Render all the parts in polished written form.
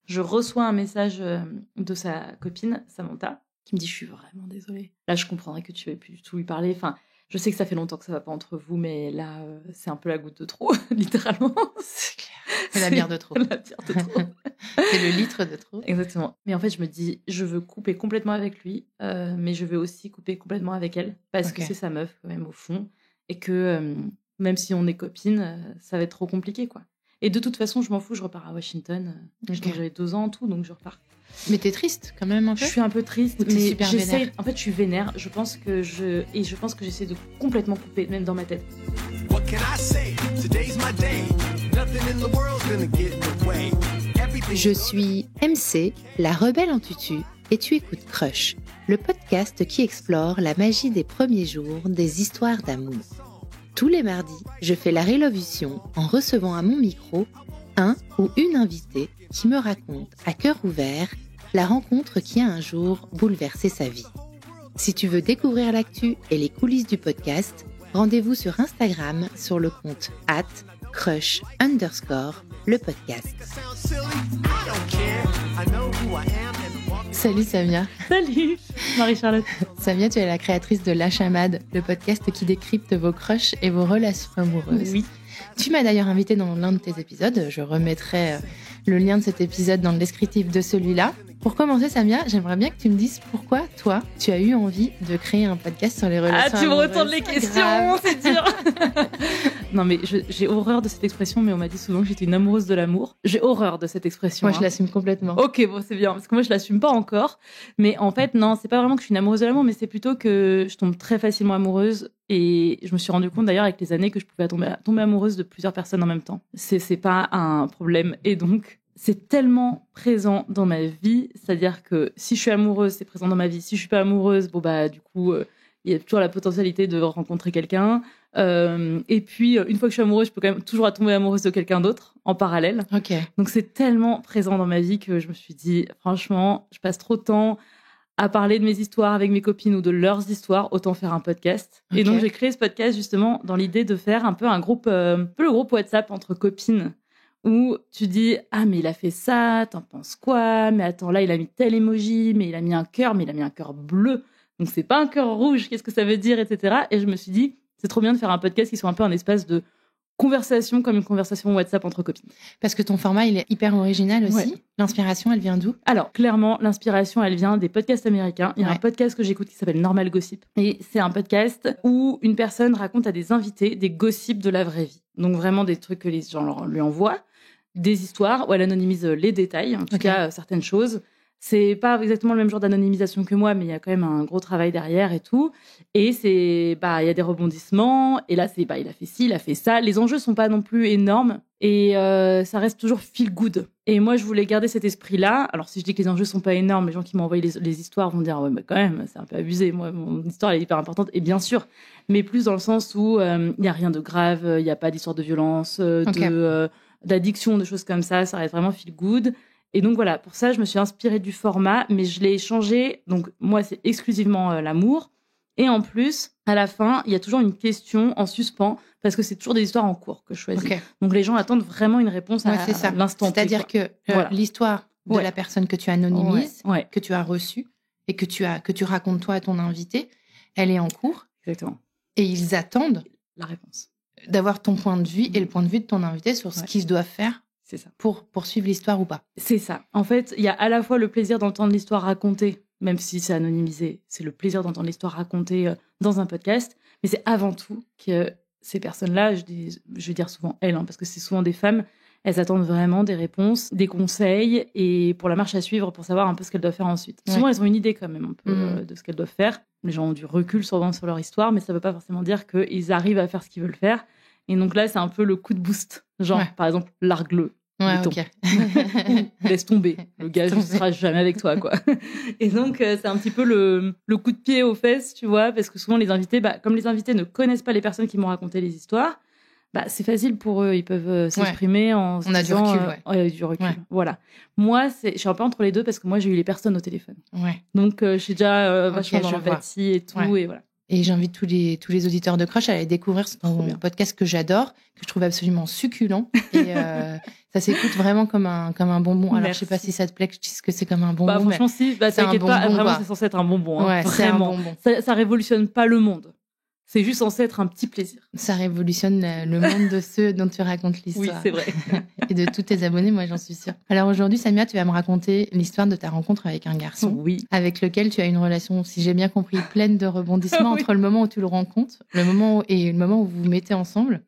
je reçois un message de sa copine, Samantha, qui me dit « Je suis vraiment désolée. Là, je comprendrais que tu ne veuilles plus du tout lui parler. Enfin, je sais que ça fait longtemps que ça ne va pas entre vous, mais là, c'est un peu la goutte de trop, littéralement. » C'est clair. C'est la bière de trop. La bière de trop. C'est le litre de trop. Exactement. Mais en fait, je me dis, je veux couper complètement avec lui, mais je veux aussi couper complètement avec elle, parce que c'est sa meuf, quand même, au fond. Et que même si on est copines, ça va être trop compliqué, quoi. Et de toute façon, je m'en fous, je repars à Washington. J'avais 2 ans en tout, donc je repars. Mais t'es triste quand même un peu. Je suis un peu triste, mais mais super j'essaie. vénère. En fait, je suis vénère. Je pense que j'essaie de complètement couper, même dans ma tête. What can I say? Today's my day. Nothing in the world's gonna get in the way. Je suis MC, la rebelle en tutu, et tu écoutes Crush, le podcast qui explore la magie des premiers jours des histoires d'amour. Tous les mardis, je fais la révolution en recevant à mon micro un ou une invitée qui me raconte à cœur ouvert la rencontre qui a un jour bouleversé sa vie. Si tu veux découvrir l'actu et les coulisses du podcast, rendez-vous sur Instagram sur le compte @crush_le podcast. Salut Samia. Salut Marie-Charlotte. Samia, tu es la créatrice de La Chamade, le podcast qui décrypte vos crushs et vos relations amoureuses. Oui. Tu m'as d'ailleurs invitée dans l'un de tes épisodes. Je remettrai le lien de cet épisode dans le descriptif de celui-là. Pour commencer, Samia, j'aimerais bien que tu me dises pourquoi, toi, tu as eu envie de créer un podcast sur les relations amoureuses. Ah, tu me retournes les questions, c'est dur. Non, mais j'ai horreur de cette expression, mais on m'a dit souvent que j'étais une amoureuse de l'amour. J'ai horreur de cette expression. Moi, je l'assume complètement. Ok, bon, c'est bien, parce que moi, je l'assume pas encore. Mais en fait, non, c'est pas vraiment que je suis une amoureuse de l'amour, mais c'est plutôt que je tombe très facilement amoureuse. Et je me suis rendu compte d'ailleurs avec les années que je pouvais tomber amoureuse de plusieurs personnes en même temps. C'est pas un problème. Et donc, c'est tellement présent dans ma vie, c'est-à-dire que si je suis amoureuse, c'est présent dans ma vie. Si je suis pas amoureuse, bon bah du coup, il y a toujours la potentialité de rencontrer quelqu'un. Et puis, une fois que je suis amoureuse, je peux quand même toujours tomber amoureuse de quelqu'un d'autre en parallèle. Ok. Donc c'est tellement présent dans ma vie que je me suis dit, franchement, je passe trop de temps à parler de mes histoires avec mes copines ou de leurs histoires, autant faire un podcast. Okay. Et donc j'ai créé ce podcast justement dans l'idée de faire un peu un groupe, le groupe WhatsApp entre copines, où tu dis « Ah, mais il a fait ça, t'en penses quoi? Mais attends, là, il a mis tel emoji, mais il a mis un cœur, mais il a mis un cœur bleu. Donc, c'est pas un cœur rouge, qu'est-ce que ça veut dire, etc. » Et je me suis dit, c'est trop bien de faire un podcast qui soit un peu un espace de conversation, comme une conversation WhatsApp entre copines. Parce que ton format, il est hyper original aussi. Ouais. L'inspiration, elle vient d'où? Alors, clairement, l'inspiration, elle vient des podcasts américains. Il y a un podcast que j'écoute qui s'appelle Normal Gossip. Et c'est un podcast où une personne raconte à des invités des gossips de la vraie vie. Donc, vraiment des trucs que les gens lui envoient. Des histoires où elle anonymise les détails, en tout cas certaines choses. C'est pas exactement le même genre d'anonymisation que moi, mais il y a quand même un gros travail derrière et tout. Et il y a des rebondissements. Et là, il a fait ci, il a fait ça. Les enjeux sont pas non plus énormes. Et ça reste toujours feel good. Et moi, je voulais garder cet esprit-là. Alors, si je dis que les enjeux sont pas énormes, les gens qui m'ont envoyé les histoires vont dire « Ouais, mais quand même, c'est un peu abusé. Moi, mon histoire, elle est hyper importante. » Et bien sûr, mais plus dans le sens où il y a rien de grave, il y a pas d'histoire de violence, d'addiction, de choses comme ça reste vraiment feel good. Et donc voilà, pour ça, je me suis inspirée du format, mais je l'ai changé. Donc moi, c'est exclusivement l'amour. Et en plus, à la fin, il y a toujours une question en suspens, parce que c'est toujours des histoires en cours que je choisis. Donc les gens attendent vraiment une réponse à l'instant T. C'est-à-dire que l'histoire de la personne que tu anonymises, que tu as reçue, et que tu racontes toi à ton invité, elle est en cours. Exactement. Et ils attendent la réponse. D'avoir ton point de vue et le point de vue de ton invité sur ce qu'ils doivent faire pour poursuivre l'histoire ou pas. C'est ça. En fait, il y a à la fois le plaisir d'entendre l'histoire racontée, même si c'est anonymisé, c'est le plaisir d'entendre l'histoire racontée dans un podcast, mais c'est avant tout que ces personnes-là, je vais dire souvent elles, parce que c'est souvent des femmes, elles attendent vraiment des réponses, des conseils, et pour la marche à suivre, pour savoir un peu ce qu'elles doivent faire ensuite. Souvent, elles ont une idée quand même un peu de ce qu'elles doivent faire. Les gens ont du recul souvent sur leur histoire, mais ça ne veut pas forcément dire qu'ils arrivent à faire ce qu'ils veulent faire. Et donc là, c'est un peu le coup de boost. Genre, par exemple, largue-le. Laisse tomber. Le gars, je ne serai jamais avec toi, quoi. Et donc, c'est un petit peu le coup de pied aux fesses, tu vois, parce que souvent, les invités, comme les invités ne connaissent pas les personnes qui m'ont raconté les histoires, c'est facile pour eux. Ils peuvent s'exprimer en se disant... On a du recul. Voilà. Moi, je suis un peu entre les deux parce que moi, j'ai eu les personnes au téléphone. Donc, j'ai déjà vachement dans l'empathie et tout. Et voilà. Et j'invite tous les auditeurs de Crush à aller découvrir son podcast que j'adore, que je trouve absolument succulent. Et ça s'écoute vraiment comme un bonbon. Alors, je sais pas si ça te plaît que je dise que c'est comme un bonbon. Bah, franchement, si. Bah, t'inquiète pas, vraiment, quoi. C'est censé être un bonbon. Hein. Ouais, vraiment. C'est un bonbon. Ça révolutionne pas le monde. C'est juste censé être un petit plaisir. Ça révolutionne le monde de ceux dont tu racontes l'histoire. Oui, c'est vrai. Et de tous tes abonnés, moi, j'en suis sûre. Alors aujourd'hui, Samia, tu vas me raconter l'histoire de ta rencontre avec un garçon. Oui. Avec lequel tu as une relation, si j'ai bien compris, pleine de rebondissements oui. Entre le moment où tu le rencontres, le moment où vous vous mettez ensemble.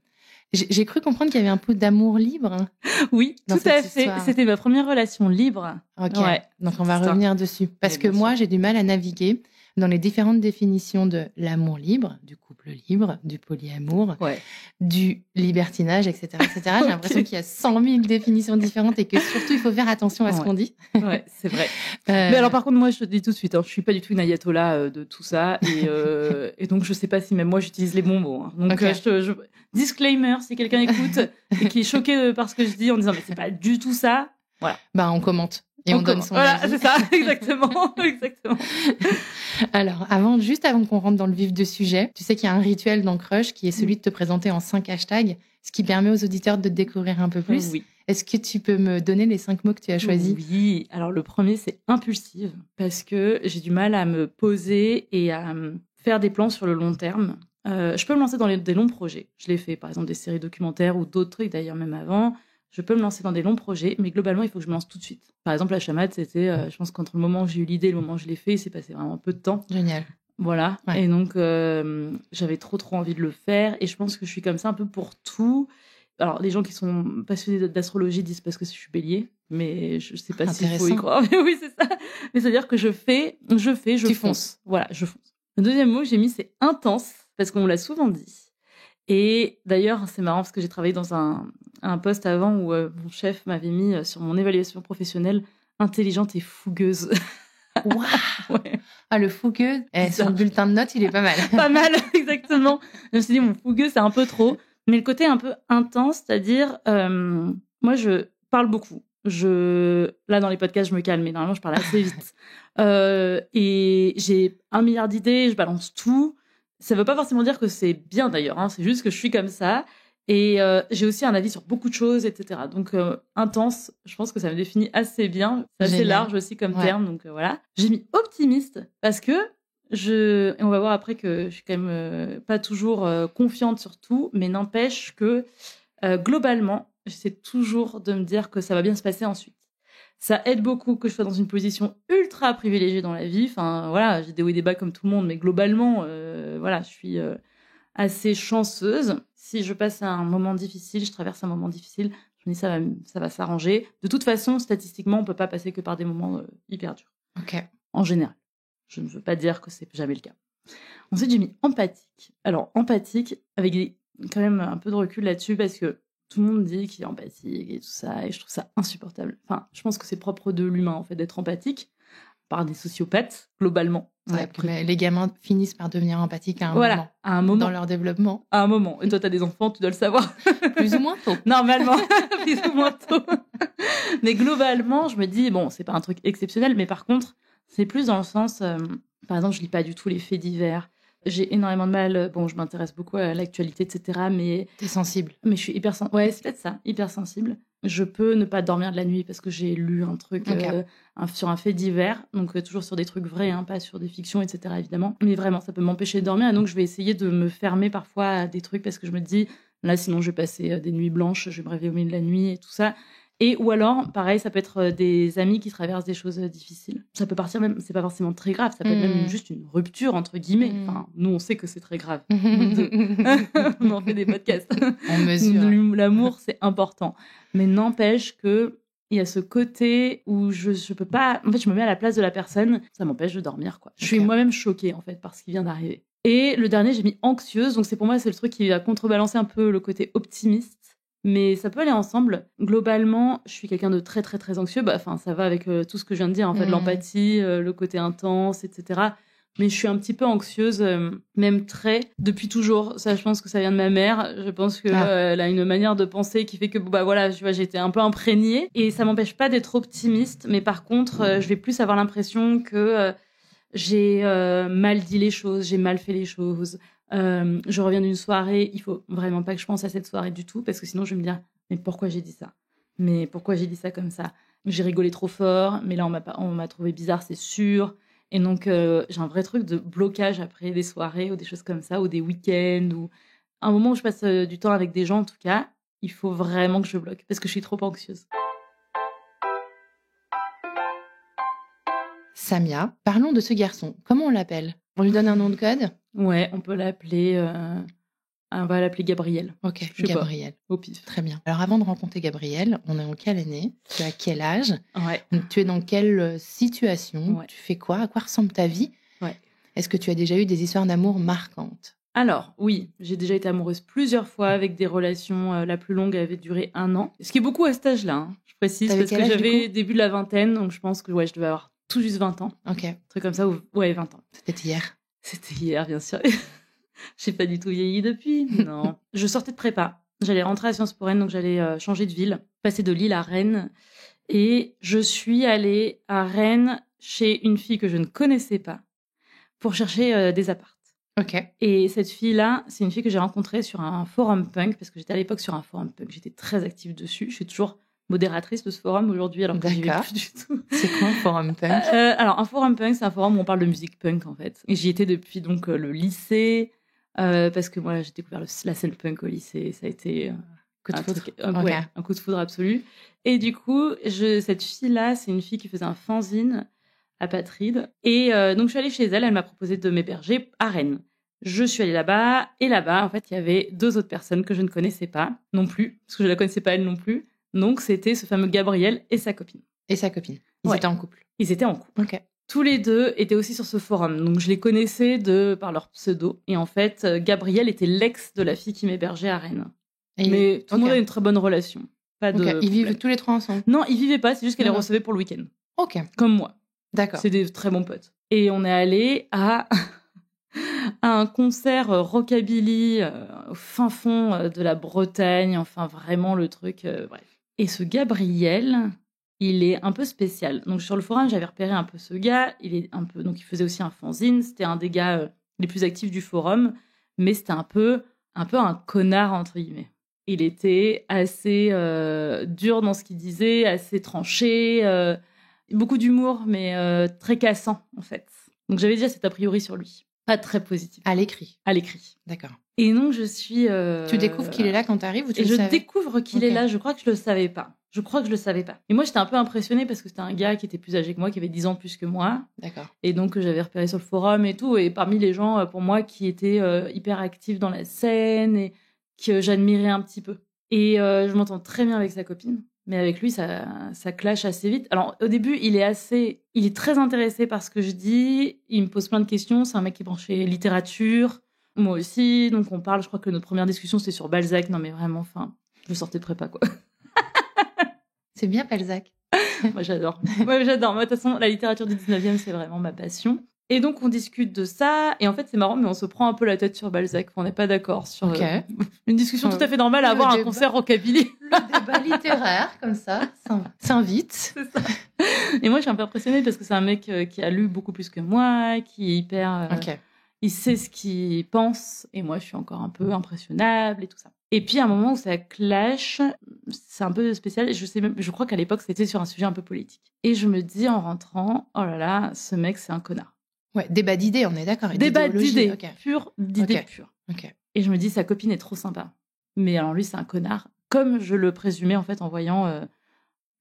J'ai cru comprendre qu'il y avait un peu d'amour libre. Oui, tout à fait. C'était ma première relation libre. Ok. Ouais. Donc on va revenir dessus. Parce que moi, j'ai du mal à naviguer dans les différentes définitions de l'amour libre, du couple libre, du polyamour, du libertinage, etc. etc. J'ai l'impression qu'il y a 100 000 définitions différentes et que surtout, il faut faire attention à ce qu'on dit. Ouais, c'est vrai. Mais alors, par contre, moi, je te dis tout de suite, je suis pas du tout une ayatollah de tout ça. Et donc, je sais pas si même moi, j'utilise les bons mots. Hein. Donc, disclaimer, si quelqu'un écoute et qui est choqué par ce que je dis en disant, mais c'est pas du tout ça. Voilà. Bah, on commente. Et on donne son avis. Voilà, c'est ça, exactement. Exactement. Alors, juste avant qu'on rentre dans le vif du sujet, tu sais qu'il y a un rituel dans Crush qui est celui de te présenter en 5 hashtags, ce qui permet aux auditeurs de te découvrir un peu plus. Oui. Est-ce que tu peux me donner les 5 mots que tu as choisis ? Oui. Alors, le premier, c'est impulsive, parce que j'ai du mal à me poser et à faire des plans sur le long terme. Je peux me lancer dans des longs projets. Je l'ai fait, par exemple, des séries documentaires ou d'autres trucs, d'ailleurs, même avant. Je peux me lancer dans des longs projets, mais globalement, il faut que je me lance tout de suite. Par exemple, la chamade, c'était, je pense qu'entre le moment où j'ai eu l'idée et le moment où je l'ai fait, il s'est passé vraiment peu de temps. Génial. Voilà. Ouais. Et donc, j'avais trop envie de le faire. Et je pense que je suis comme ça un peu pour tout. Alors, les gens qui sont passionnés d'astrologie disent parce que je suis bélier, mais je sais pas s'il faut y croire. Mais oui, c'est ça. Mais c'est-à-dire que je fonce. Voilà, je fonce. Le deuxième mot que j'ai mis, c'est intense, parce qu'on me l'a souvent dit. Et d'ailleurs, c'est marrant parce que j'ai travaillé dans un poste avant où mon chef m'avait mis sur mon évaluation professionnelle intelligente et fougueuse. Waouh ouais. Ah, le fougueux, sur le bulletin de notes, il est pas mal. Pas mal, exactement. Je me suis dit, mon fougueux, c'est un peu trop. Mais le côté un peu intense, c'est-à-dire, moi, je parle beaucoup. Là, dans les podcasts, je me calme, mais normalement, je parle assez vite. Et j'ai 1 milliard d'idées, je balance tout. Ça ne veut pas forcément dire que c'est bien d'ailleurs, hein. C'est juste que je suis comme ça. Et j'ai aussi un avis sur beaucoup de choses, etc. Donc, intense, je pense que ça me définit assez bien. C'est assez large aussi comme terme, donc voilà. J'ai mis optimiste parce que et on va voir après que je suis quand même pas toujours confiante sur tout, mais n'empêche que globalement, j'essaie toujours de me dire que ça va bien se passer ensuite. Ça aide beaucoup que je sois dans une position ultra privilégiée dans la vie. Enfin, voilà, j'ai des hauts et des bas comme tout le monde, mais globalement, voilà, je suis assez chanceuse. Si je passe un moment difficile, je traverse un moment difficile, je me dis ça va s'arranger. De toute façon, statistiquement, on peut pas passer que par des moments hyper durs. Ok. En général. Je ne veux pas dire que c'est jamais le cas. Ensuite, j'ai mis empathique. Alors, empathique, avec quand même un peu de recul là-dessus, parce que tout le monde dit qu'il est empathique et tout ça, et je trouve ça insupportable. Enfin, je pense que c'est propre de l'humain, en fait, d'être empathique, par des sociopathes, globalement. Ouais, les gamins finissent par devenir empathiques à un moment. Dans leur développement. À un moment. Et toi, t'as des enfants, tu dois le savoir. Plus ou moins tôt. Normalement, plus ou moins tôt. Mais globalement, je me dis, bon, c'est pas un truc exceptionnel, mais par contre, c'est plus dans le sens, par exemple, je lis pas du tout les faits divers. J'ai énormément de mal, je m'intéresse beaucoup à l'actualité, etc. Mais t'es sensible. Mais je suis hyper sensible. Ouais, c'est peut-être ça, hyper sensible. Je peux ne pas dormir de la nuit parce que j'ai lu un truc sur un fait divers, donc toujours sur des trucs vrais, hein, pas sur des fictions, etc. évidemment. Mais vraiment, ça peut m'empêcher de dormir, et donc je vais essayer de me fermer parfois à des trucs parce que je me dis, là, sinon je vais passer des nuits blanches, je vais me réveiller au milieu de la nuit et tout ça. Et ou alors, pareil, ça peut être des amis qui traversent des choses difficiles. Ça peut partir même, c'est pas forcément très grave, ça peut être même juste une rupture, entre guillemets. Enfin, nous, on sait que c'est très grave. On en fait des podcasts. On mesure. L'amour, c'est important. Mais n'empêche que il y a ce côté où je peux pas... En fait, je me mets à la place de la personne, ça m'empêche de dormir, quoi. Je suis moi-même choquée, en fait, par ce qui vient d'arriver. Et le dernier, j'ai mis anxieuse, donc pour moi, c'est le truc qui va contrebalancer un peu le côté optimiste. Mais ça peut aller ensemble. Globalement, je suis quelqu'un de très, très, très anxieux. Ça va avec tout ce que je viens de dire, en fait, l'empathie, le côté intense, etc. Mais je suis un petit peu anxieuse, même depuis toujours. Ça, je pense que ça vient de ma mère. Je pense qu'elle a une manière de penser qui fait que, j'ai été un peu imprégnée. Et ça m'empêche pas d'être optimiste. Mais par contre, je vais plus avoir l'impression que j'ai mal dit les choses, j'ai mal fait les choses. Je reviens d'une soirée, il faut vraiment pas que je pense à cette soirée du tout, parce que sinon je vais me dire, mais pourquoi j'ai dit ça ? Mais pourquoi j'ai dit ça comme ça ? J'ai rigolé trop fort, mais là on m'a trouvé bizarre, c'est sûr. Et donc j'ai un vrai truc de blocage après des soirées ou des choses comme ça, ou des week-ends, ou un moment où je passe du temps avec des gens en tout cas, il faut vraiment que je bloque, parce que je suis trop anxieuse. Samia, parlons de ce garçon. Comment on l'appelle ? On lui donne un nom de code ? Ouais, on peut l'appeler... on va l'appeler Gabriel. Ok, Je sais Gabriel. Au pif. Très bien. Alors avant de rencontrer Gabriel, on est en quelle année ? Tu as quel âge ? Ouais. Tu es dans quelle situation ? Ouais. Tu fais quoi ? À quoi ressemble ta vie ? Ouais. Est-ce que tu as déjà eu des histoires d'amour marquantes ? Alors, oui, j'ai déjà été amoureuse plusieurs fois avec des relations. La plus longue avait duré 1 an. Ce qui est beaucoup à cet âge-là, hein, je précise, T'avais parce quel que âge, j'avais début de la vingtaine, donc je pense que je devais avoir tout juste 20 ans. Ok. Un truc comme ça, ouais, 20 ans. C'était hier. C'était hier, bien sûr. J'ai pas du tout vieilli depuis. Non. Je sortais de prépa. J'allais rentrer à Sciences Po Rennes, donc j'allais changer de ville, passer de Lille à Rennes. Et je suis allée à Rennes chez une fille que je ne connaissais pas pour chercher des apparts. Ok. Et cette fille-là, c'est une fille que j'ai rencontrée sur un forum punk, parce que j'étais à l'époque sur un forum punk. J'étais très active dessus. Je suis toujours modératrice de ce forum aujourd'hui, alors que j'y vais plus du tout. C'est quoi un forum punk ? Alors, un forum punk, c'est un forum où on parle de musique punk, en fait. Et j'y étais depuis donc le lycée, parce que moi, j'ai découvert la scène punk au lycée. Ça a été Coup de un foudre. truc, ouais, un coup de foudre absolu. Et du coup, cette fille-là, c'est une fille qui faisait un fanzine apatride. Et donc, je suis allée chez elle. Elle m'a proposé de m'héberger à Rennes. Je suis allée là-bas. Et là-bas, en fait, il y avait 2 autres personnes que je ne connaissais pas non plus, parce que je ne la connaissais pas elle non plus. Donc, c'était ce fameux Gabriel et sa copine. Et sa copine. Ils étaient en couple. Ils étaient en couple. Ok. Tous les 2 étaient aussi sur ce forum. Donc, je les connaissais par leur pseudo. Et en fait, Gabriel était l'ex de la fille qui m'hébergeait à Rennes. Mais tout le monde a une très bonne relation. Pas de Ils vivent tous les 3 ensemble ? Non, ils vivaient pas. C'est juste qu'elle les recevait pour le week-end. Ok. Comme moi. D'accord. C'est des très bons potes. Et on est allé à un concert rockabilly au fin fond de la Bretagne. Enfin, vraiment le truc... bref. Et ce Gabriel, il est un peu spécial. Donc, sur le forum, j'avais repéré un peu ce gars. Donc, il faisait aussi un fanzine. C'était un des gars les plus actifs du forum. Mais c'était un peu un connard, entre guillemets. Il était assez dur dans ce qu'il disait, assez tranché, beaucoup d'humour, mais très cassant, en fait. Donc, j'avais déjà cet a priori sur lui. Pas très positif. À l'écrit. À l'écrit. D'accord. Et donc, je suis... Tu découvres qu'il est là quand tu arrives ou tu le savais ? Je découvre qu'il est là. Je crois que je le savais pas. Et moi, j'étais un peu impressionnée parce que c'était un gars qui était plus âgé que moi, qui avait 10 ans plus que moi. D'accord. Et donc, j'avais repéré sur le forum et tout. Et parmi les gens, pour moi, qui étaient hyper actifs dans la scène et que j'admirais un petit peu. Et je m'entends très bien avec sa copine. Mais avec lui, ça clash assez vite. Alors, au début, il est très intéressé par ce que je dis. Il me pose plein de questions. C'est un mec qui est branché littérature. Moi aussi. Donc, on parle. Je crois que notre première discussion, c'était sur Balzac. Non, mais vraiment, je sortais de prépa, quoi. C'est bien, Balzac. Moi, j'adore. Moi, de toute façon, la littérature du 19e, c'est vraiment ma passion. Et donc, on discute de ça. Et en fait, c'est marrant, mais on se prend un peu la tête sur Balzac. On n'est pas d'accord sur une discussion tout à fait normale à avoir un concert rockabilly. Le débat littéraire, comme ça, s'invite. C'est ça. Et moi, je suis un peu impressionnée parce que c'est un mec qui a lu beaucoup plus que moi, qui est hyper... Il sait ce qu'il pense. Et moi, je suis encore un peu impressionnable et tout ça. Et puis, à un moment où ça clash, c'est un peu spécial. Et je crois qu'à l'époque, c'était sur un sujet un peu politique. Et je me dis en rentrant, oh là là, ce mec, c'est un connard. Ouais, débat d'idées, on est d'accord. Débat d'idées, d'idées pures. Okay. Et je me dis, sa copine est trop sympa. Mais alors lui, c'est un connard. Comme je le présumais, en fait, en voyant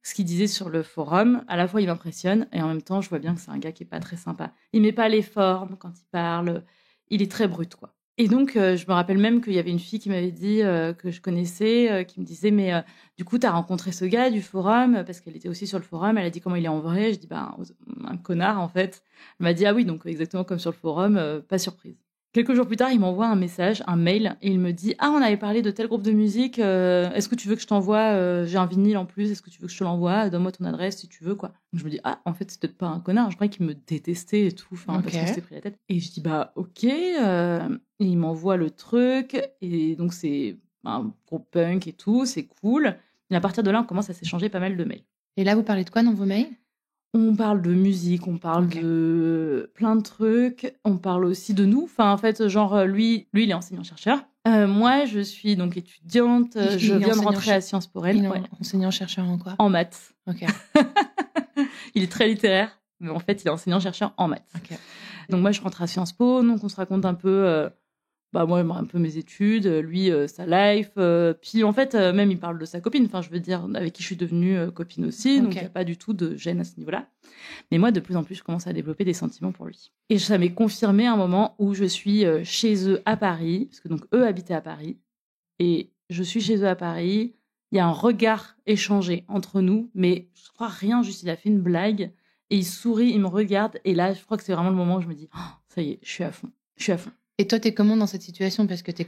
ce qu'il disait sur le forum. À la fois, il m'impressionne. Et en même temps, je vois bien que c'est un gars qui est pas très sympa. Il met pas les formes quand il parle. Il est très brut, quoi. Et donc, je me rappelle même qu'il y avait une fille qui m'avait dit, que je connaissais, qui me disait, mais du coup, t'as rencontré ce gars du forum, parce qu'elle était aussi sur le forum, elle a dit comment il est en vrai, je dis, un connard, en fait. Elle m'a dit, ah oui, donc exactement comme sur le forum, pas surprise. Quelques jours plus tard, il m'envoie un message, un mail, et il me dit, ah, on avait parlé de tel groupe de musique, est-ce que tu veux que je t'envoie, j'ai un vinyle en plus, est-ce que tu veux que je te l'envoie, donne-moi ton adresse si tu veux, quoi. Donc je me dis, ah, en fait, c'est peut-être pas un connard, je croyais qu'il me détestait et tout, parce qu'on s'était pris la tête. Et je dis, ok, et il m'envoie le truc, et donc c'est un groupe punk et tout, c'est cool. Et à partir de là, on commence à s'échanger pas mal de mails. Et là, vous parlez de quoi dans vos mails ? On parle de musique, on parle de plein de trucs, on parle aussi de nous. Enfin, en fait, genre, lui, il est enseignant-chercheur. Moi, je suis donc étudiante. Je viens de rentrer à Sciences Po. Il est enseignant-chercheur en quoi ? En maths. Ok. Il est très littéraire, mais en fait, il est enseignant-chercheur en maths. Ok. Donc moi, je rentre à Sciences Po, donc on se raconte un peu... moi, un peu mes études, lui, sa life. Puis en fait, même, il parle de sa copine. Enfin, je veux dire, avec qui je suis devenue copine aussi. Donc, il n'y a pas du tout de gêne à ce niveau-là. Mais moi, de plus en plus, je commence à développer des sentiments pour lui. Et ça m'est confirmé à un moment où je suis chez eux à Paris. Parce que donc, eux habitaient à Paris. Et je suis chez eux à Paris. Il y a un regard échangé entre nous. Mais je crois rien, juste il a fait une blague. Et il sourit, il me regarde. Et là, je crois que c'est vraiment le moment où je me dis, oh, ça y est, je suis à fond. Je suis à fond. Et toi, t'es comment dans cette situation ? Parce que t'es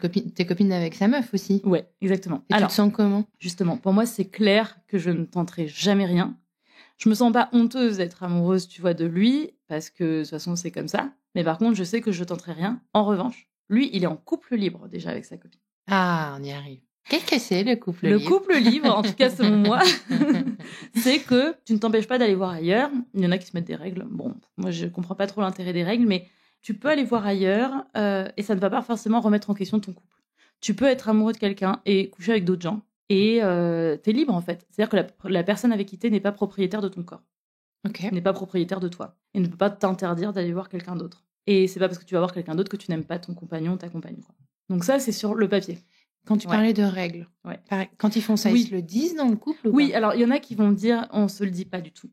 copine avec sa meuf aussi. Ouais, exactement. Et alors, tu te sens comment ? Justement, pour moi, c'est clair que je ne tenterai jamais rien. Je me sens pas honteuse d'être amoureuse, tu vois, de lui, parce que de toute façon, c'est comme ça. Mais par contre, je sais que je tenterai rien. En revanche, lui, il est en couple libre déjà avec sa copine. Ah, on y arrive. Qu'est-ce que c'est le couple libre ? Le couple libre, en tout cas selon moi, c'est que tu ne t'empêches pas d'aller voir ailleurs. Il y en a qui se mettent des règles. Bon, moi, je comprends pas trop l'intérêt des règles, mais tu peux aller voir ailleurs et ça ne va pas forcément remettre en question ton couple. Tu peux être amoureux de quelqu'un et coucher avec d'autres gens et t'es libre en fait. C'est-à-dire que la personne avec qui t'es n'est pas propriétaire de ton corps. Ok. N'est pas propriétaire de toi. Et ne peut pas t'interdire d'aller voir quelqu'un d'autre. Et c'est pas parce que tu vas voir quelqu'un d'autre que tu n'aimes pas ton compagnon ou ta compagne. Quoi. Donc ça, c'est sur le papier. Quand tu parlais de règles, quand ils font ça, ils se le disent dans le couple ou pas ? Alors il y en a qui vont dire on se le dit pas du tout.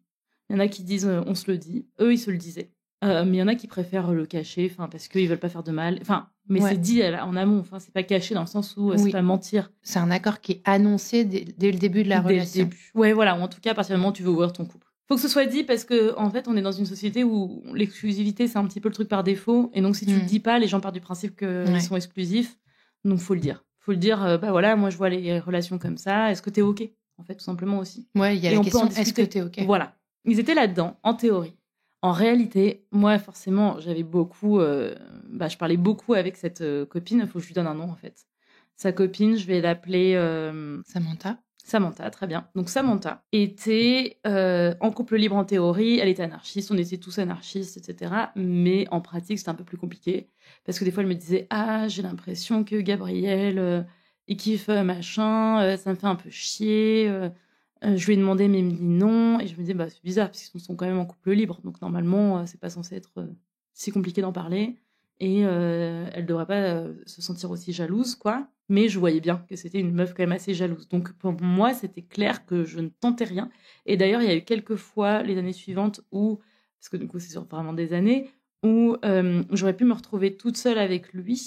Il y en a qui disent on se le dit. Eux, ils se le disaient. Mais il y en a qui préfèrent le cacher, parce qu'ils veulent pas faire de mal. Mais c'est dit en amont. C'est pas caché dans le sens où c'est pas mentir. C'est un accord qui est annoncé dès le début de la relation. Début. Ouais, voilà. Ou en tout cas, à partir du moment où tu veux ouvrir ton couple. Faut que ce soit dit parce que en fait, on est dans une société où l'exclusivité c'est un petit peu le truc par défaut. Et donc, si tu le dis pas, les gens partent du principe qu'ils sont exclusifs. Donc, faut le dire. Faut le dire. Voilà, moi, je vois les relations comme ça. Est-ce que t'es ok ? En fait, tout simplement aussi. Ouais, il y a la question. Est-ce que t'es ok ? Voilà. Ils étaient là-dedans, en théorie. En réalité, moi, forcément, j'avais beaucoup... je parlais beaucoup avec cette copine. Il faut que je lui donne un nom, en fait. Sa copine, je vais l'appeler... Samantha. Samantha, très bien. Donc, Samantha était en couple libre en théorie. Elle était anarchiste. On était tous anarchistes, etc. Mais en pratique, c'était un peu plus compliqué. Parce que des fois, elle me disait « Ah, j'ai l'impression que Gabriel, il kiffe machin. Ça me fait un peu chier. Je lui ai demandé, mais il me dit non. Et je me dis, c'est bizarre, parce qu'ils sont quand même en couple libre. Donc, normalement, c'est pas censé être si compliqué d'en parler. Et elle devrait pas se sentir aussi jalouse, quoi. Mais je voyais bien que c'était une meuf quand même assez jalouse. Donc, pour moi, c'était clair que je ne tentais rien. Et d'ailleurs, il y a eu quelques fois, les années suivantes, où, parce que du coup, c'est sur vraiment des années, où j'aurais pu me retrouver toute seule avec lui.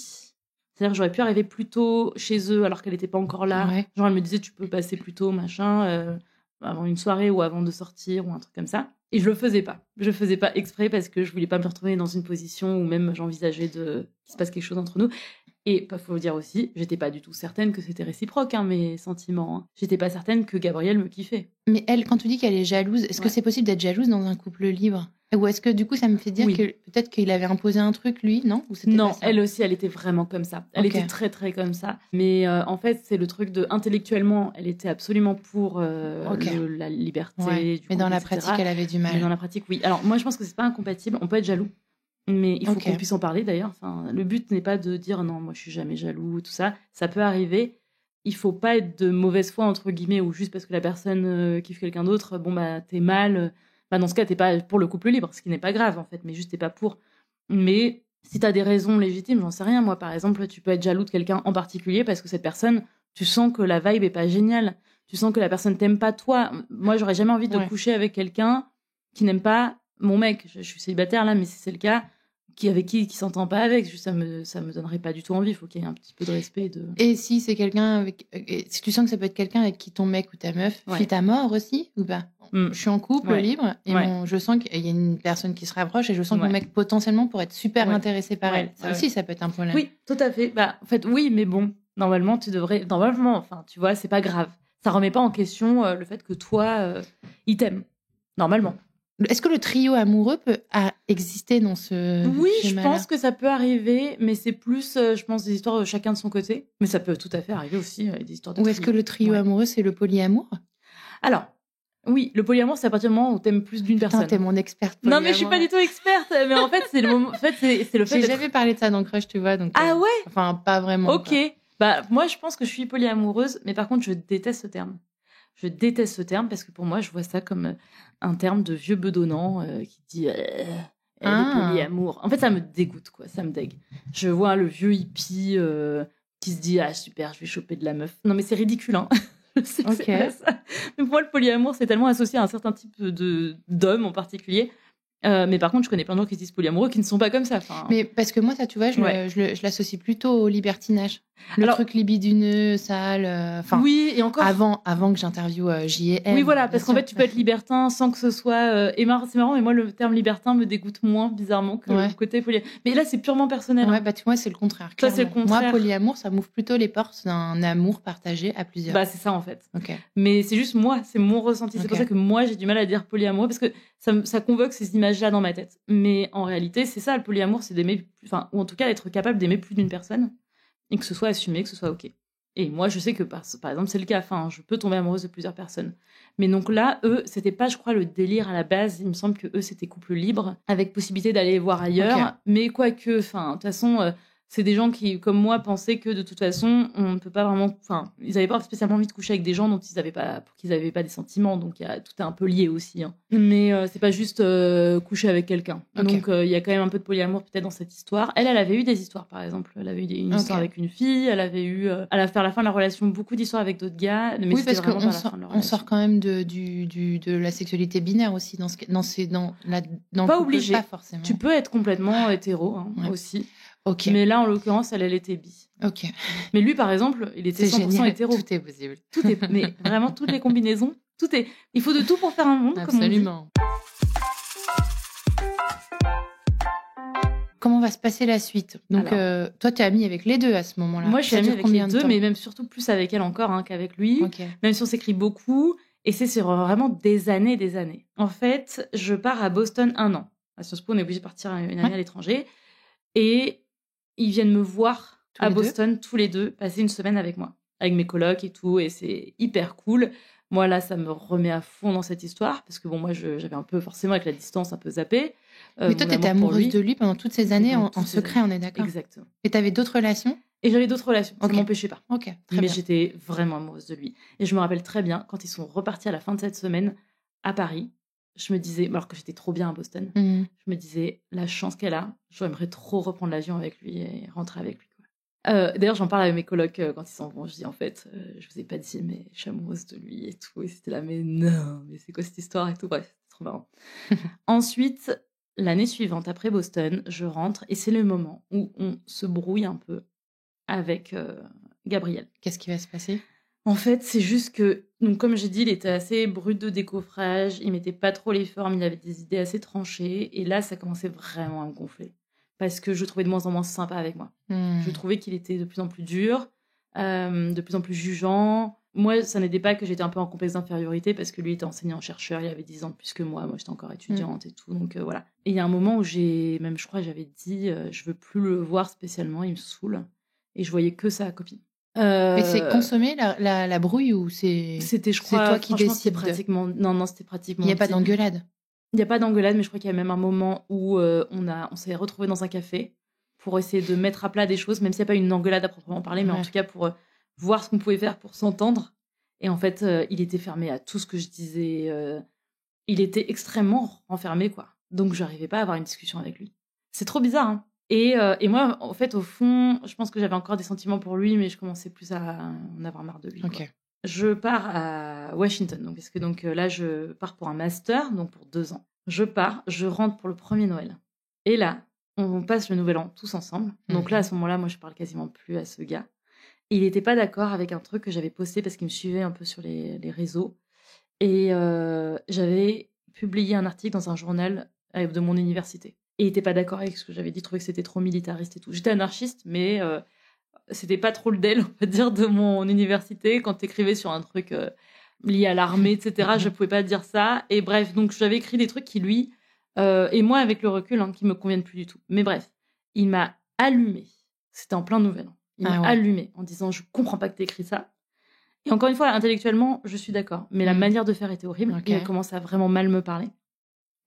C'est-à-dire que j'aurais pu arriver plus tôt chez eux alors qu'elle n'était pas encore là. Ouais. Genre, elle me disait, tu peux passer plus tôt, machin, avant une soirée ou avant de sortir ou un truc comme ça. Et je le faisais pas. Je le faisais pas exprès parce que je voulais pas me retrouver dans une position où même j'envisageais qu'il se passe quelque chose entre nous. Et il faut le dire aussi, j'étais pas du tout certaine que c'était réciproque, mes sentiments. J'étais pas certaine que Gabriel me kiffait. Mais elle, quand tu dis qu'elle est jalouse, est-ce que c'est possible d'être jalouse dans un couple libre ? Ou est-ce que du coup ça me fait dire que peut-être qu'il avait imposé un truc lui, non ? Ou non, pas ça ? Elle aussi, elle était vraiment comme ça. Elle était très très comme ça. Mais en fait, c'est le truc de intellectuellement, elle était absolument pour la liberté. Ouais. Mais dans la pratique, elle avait du mal. Mais dans la pratique, oui. Alors moi, je pense que c'est pas incompatible. On peut être jaloux, mais il faut qu'on puisse en parler d'ailleurs. Le but n'est pas de dire non, moi je suis jamais jaloux, tout ça. Ça peut arriver. Il faut pas être de mauvaise foi entre guillemets ou juste parce que la personne kiffe quelqu'un d'autre. T'es mal. Dans ce cas, t'es pas pour le couple libre, ce qui n'est pas grave, en fait, mais juste t'es pas pour. Mais si t'as des raisons légitimes, j'en sais rien. Moi, par exemple, tu peux être jaloux de quelqu'un en particulier parce que cette personne, tu sens que la vibe est pas géniale. Tu sens que la personne t'aime pas toi. Moi, j'aurais jamais envie de coucher avec quelqu'un qui n'aime pas mon mec. Je suis célibataire, là, mais si c'est le cas, avec qui s'entend pas avec, ça me donnerait pas du tout envie. Il faut qu'il y ait un petit peu de respect. Et si c'est quelqu'un si tu sens que ça peut être quelqu'un avec qui ton mec ou ta meuf fit à mort aussi, ou pas ? Je suis en couple libre et je sens qu'il y a une personne qui se rapproche et je sens que mon mec potentiellement pourrait être super intéressé par elle. Ça aussi, ça peut être un problème. Oui, tout à fait. En fait, oui, mais bon, normalement, tu vois, c'est pas grave. Ça remet pas en question le fait que toi, il t'aime. Normalement. Est-ce que le trio amoureux peut exister dans ce Oui, je pense que ça peut arriver, mais c'est plus, je pense, des histoires de chacun de son côté. Mais ça peut tout à fait arriver aussi, des histoires de trio. Ou est-ce que le trio amoureux, c'est le polyamour ? Alors, Oui, le polyamour, c'est à partir du moment où t'aimes plus d'une personne. Putain, t'es mon experte Non, polyamour. mais je suis pas du tout experte. Mais en fait, c'est le moment. En fait, c'est le fait. J'ai jamais parlé de ça dans Crush, tu vois. Donc, Ah ouais. Enfin, pas vraiment. Ok. Quoi. Bah, moi, je pense que je suis polyamoureuse, mais par contre, je déteste ce terme. Je déteste ce terme parce que pour moi, je vois ça comme un terme de vieux bedonnant qui dit elle est polyamour. En fait, ça me dégoûte, quoi. Ça me dégue. Je vois le vieux hippie qui se dit ah super, je vais choper de la meuf. Non, mais c'est ridicule, hein. Je sais que c'est pas ça. Mais pour moi, le polyamour, c'est tellement associé à un certain type d'homme en particulier. Mais par contre, je connais plein de gens qui se disent polyamoureux qui ne sont pas comme ça. Enfin... Mais parce que moi, ça, tu vois, je l'associe plutôt au libertinage. Le truc libidineux, sale. Oui, et encore. Avant que j'interviewe J.M. Oui, voilà, parce qu'en fait, tu peux être libertin sans que ce soit. Et c'est marrant, mais moi, le terme libertin me dégoûte moins, bizarrement, que le côté polyamour. Mais là, c'est purement personnel. Ouais, bah, tu vois, c'est le contraire. Ça, c'est le contraire. Moi, polyamour, ça m'ouvre plutôt les portes d'un amour partagé à plusieurs. Bah, c'est ça, en fait. Okay. Mais c'est juste moi, c'est mon ressenti. C'est pour ça que moi, j'ai du mal à dire polyamoureux, parce que ça convoque ces images-là dans ma tête. Mais en réalité, c'est ça, le polyamour, c'est d'aimer, ou en tout cas, être capable d'aimer plus d'une personne. Et que ce soit assumé, que ce soit OK. Et moi, je sais que, par exemple, c'est le cas. Enfin, je peux tomber amoureuse de plusieurs personnes. Mais donc là, eux, c'était pas, je crois, le délire à la base. Il me semble que eux, c'était couple libre, avec possibilité d'aller voir ailleurs. Okay. Mais quoique, enfin, de toute façon, c'est des gens qui, comme moi, pensaient que de toute façon, on ne peut pas vraiment... Enfin, ils n'avaient pas spécialement envie de coucher avec des gens pour qu'ils n'avaient pas des sentiments. Donc, tout est un peu lié aussi. Hein. Mais c'est pas juste coucher avec quelqu'un. Okay. Donc, il y a quand même un peu de polyamour peut-être dans cette histoire. Elle avait eu des histoires, par exemple. Elle avait eu une histoire avec une fille. Elle avait eu, à la fin de la relation, beaucoup d'histoires avec d'autres gars. Mais oui, parce qu'on sort quand même de la sexualité binaire aussi. Dans pas obligé. Pas forcément. Tu peux être complètement hétéro aussi. Okay. Mais là, en l'occurrence, elle était bi. Ok. Mais lui, par exemple, il était 100% génial. hétéro. Tout est possible. Mais vraiment, toutes les combinaisons, il faut de tout pour faire un monde, Absolument. Comme on dit. Comment va se passer la suite ? Donc, toi, tu es amie avec les deux à ce moment-là. Moi, je suis amie avec les deux, mais même surtout plus avec elle encore qu'avec lui. Okay. Même si on s'écrit beaucoup. Et c'est sur vraiment des années. En fait, je pars à Boston 1 an. À Sciences Po, on est obligé de partir une année à l'étranger. Et ils viennent me voir à Boston, tous les deux, passer une semaine avec moi, avec mes colocs et tout, et c'est hyper cool. Moi, là, ça me remet à fond dans cette histoire, parce que bon, moi, j'avais un peu, forcément, avec la distance, un peu zappé. Mais toi, t'étais amoureuse de lui pendant toutes ces années en secret, on est d'accord ? Exactement. Et t'avais d'autres relations ? Et j'avais d'autres relations, ça ne m'empêchait pas. Ok, très Mais bien. j'étais vraiment amoureuse de lui. Et je me rappelle très bien, quand ils sont repartis à la fin de cette semaine, à Paris, je me disais, alors que j'étais trop bien à Boston, je me disais, la chance qu'elle a, j'aimerais trop reprendre l'avion avec lui et rentrer avec lui. D'ailleurs, j'en parle avec mes colocs quand ils s'en vont. Je dis, en fait, je vous ai pas dit, mais je suis amoureuse de lui et tout. Et c'était là, mais non, mais c'est quoi cette histoire et tout. Bref, c'est trop marrant. Ensuite, l'année suivante, après Boston, je rentre et c'est le moment où on se brouille un peu avec Gabriel. Qu'est-ce qui va se passer ? En fait, c'est juste que, donc, comme j'ai dit, il était assez brut de décoffrage, il mettait pas trop les formes, il avait des idées assez tranchées, et là, ça commençait vraiment à me gonfler. Parce que je le trouvais de moins en moins sympa avec moi. Je trouvais qu'il était de plus en plus dur, de plus en plus jugeant. Moi, ça n'aidait pas que j'étais un peu en complexe d'infériorité, parce que lui était enseignant-chercheur, il avait 10 ans de plus que moi j'étais encore étudiante et tout, donc voilà. Et il y a un moment où je crois, j'avais dit, je veux plus le voir spécialement, il me saoule, et je voyais que sa copine. Mais c'est consommer la brouille ou c'était, je crois, c'est toi qui décides pratiquement. Non, c'était pratiquement. Il n'y a pas d'engueulade. Il n'y a pas d'engueulade, mais je crois qu'il y a même un moment où on s'est retrouvés dans un café pour essayer de mettre à plat des choses, même s'il n'y a pas une engueulade à proprement parler, mais en tout cas pour voir ce qu'on pouvait faire pour s'entendre. Et en fait, il était fermé à tout ce que je disais. Il était extrêmement renfermé, quoi. Donc, je n'arrivais pas à avoir une discussion avec lui. C'est trop bizarre, hein. Et moi, en fait, au fond, je pense que j'avais encore des sentiments pour lui, mais je commençais plus à en avoir marre de lui. Okay. Je pars à Washington, donc, parce que là, je pars pour un master, donc pour 2 ans. Je rentre pour le premier Noël. Et là, on passe le Nouvel An tous ensemble. Donc là, à ce moment-là, moi, je parle quasiment plus à ce gars. Et il n'était pas d'accord avec un truc que j'avais posté parce qu'il me suivait un peu sur les réseaux. Et j'avais publié un article dans un journal de mon université. Et il n'était pas d'accord avec ce que j'avais dit, il trouvait que c'était trop militariste et tout. J'étais anarchiste, mais c'était pas trop le DEL, on va dire, de mon université. Quand t'écrivais sur un truc lié à l'armée, etc., je pouvais pas dire ça. Et bref, donc j'avais écrit des trucs qui, lui, et moi, avec le recul, qui me conviennent plus du tout. Mais bref, il m'a allumé. C'était en plein Nouvel An. Il m'a allumé en disant, je comprends pas que t'aies écrit ça. Et encore une fois, intellectuellement, je suis d'accord. Mais la Mm. manière de faire était horrible. Ok. Il commence à vraiment mal me parler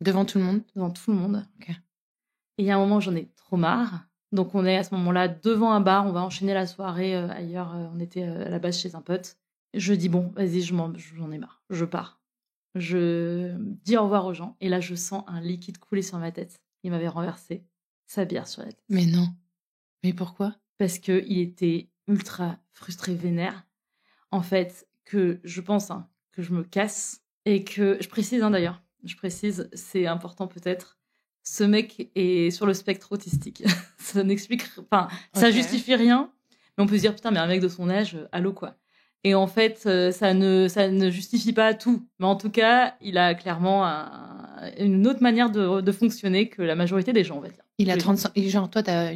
Devant tout le monde? devant tout le monde. Ok. Et il y a un moment, j'en ai trop marre. Donc on est à ce moment-là devant un bar, on va enchaîner la soirée ailleurs. On était à la base chez un pote. Je dis bon, vas-y, j'en ai marre. Je pars. Je dis au revoir aux gens. Et là, je sens un liquide couler sur ma tête. Il m'avait renversé sa bière sur la tête. Mais non. Mais pourquoi? Parce qu'il était ultra frustré, vénère. En fait, que je pense que je me casse. Et que, je précise d'ailleurs, c'est important peut-être, ce mec est sur le spectre autistique. Ça n'explique, enfin, ça Ok. justifie rien, mais on peut se dire, putain, mais un mec de son âge, allô quoi. Et en fait, ça ne justifie pas tout. Mais en tout cas, il a clairement une autre manière de fonctionner que la majorité des gens, on va dire. Il a Les 35. Et genre, toi, t'as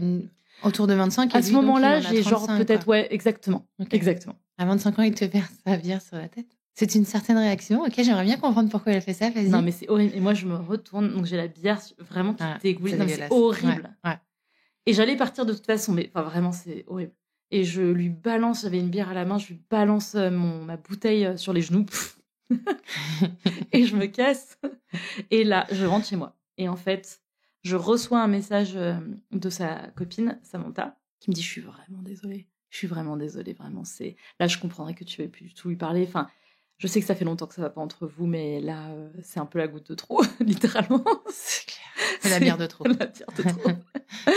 autour de 25. À et ce lui, donc, moment-là, il en a j'ai genre 35, peut-être, quoi. ouais, exactement. Ok. Exactement. À 25 ans, il te verse sa bière sur la tête. C'est une certaine réaction. Ok, j'aimerais bien comprendre pourquoi il a fait ça. Vas-y. Non, mais c'est horrible. Et moi, je me retourne, donc j'ai la bière vraiment qui Ah, dégoule. c'est Non, mais c'est dégueulasse. horrible. Ouais. Et j'allais partir de toute façon, mais enfin, vraiment, c'est horrible. Et je lui balance, j'avais une bière à la main, je lui balance ma bouteille sur les genoux. Et je me casse. Et là, je rentre chez moi. Et en fait, je reçois un message de sa copine, Samantha, qui me dit, je suis vraiment désolée. Je suis vraiment désolée, vraiment. Là, je comprendrais que tu ne veux plus du tout lui parler. Enfin, je sais que ça fait longtemps que ça ne va pas entre vous, mais là, c'est un peu la goutte de trop, littéralement. C'est clair. C'est la bière de trop. La bière de trop.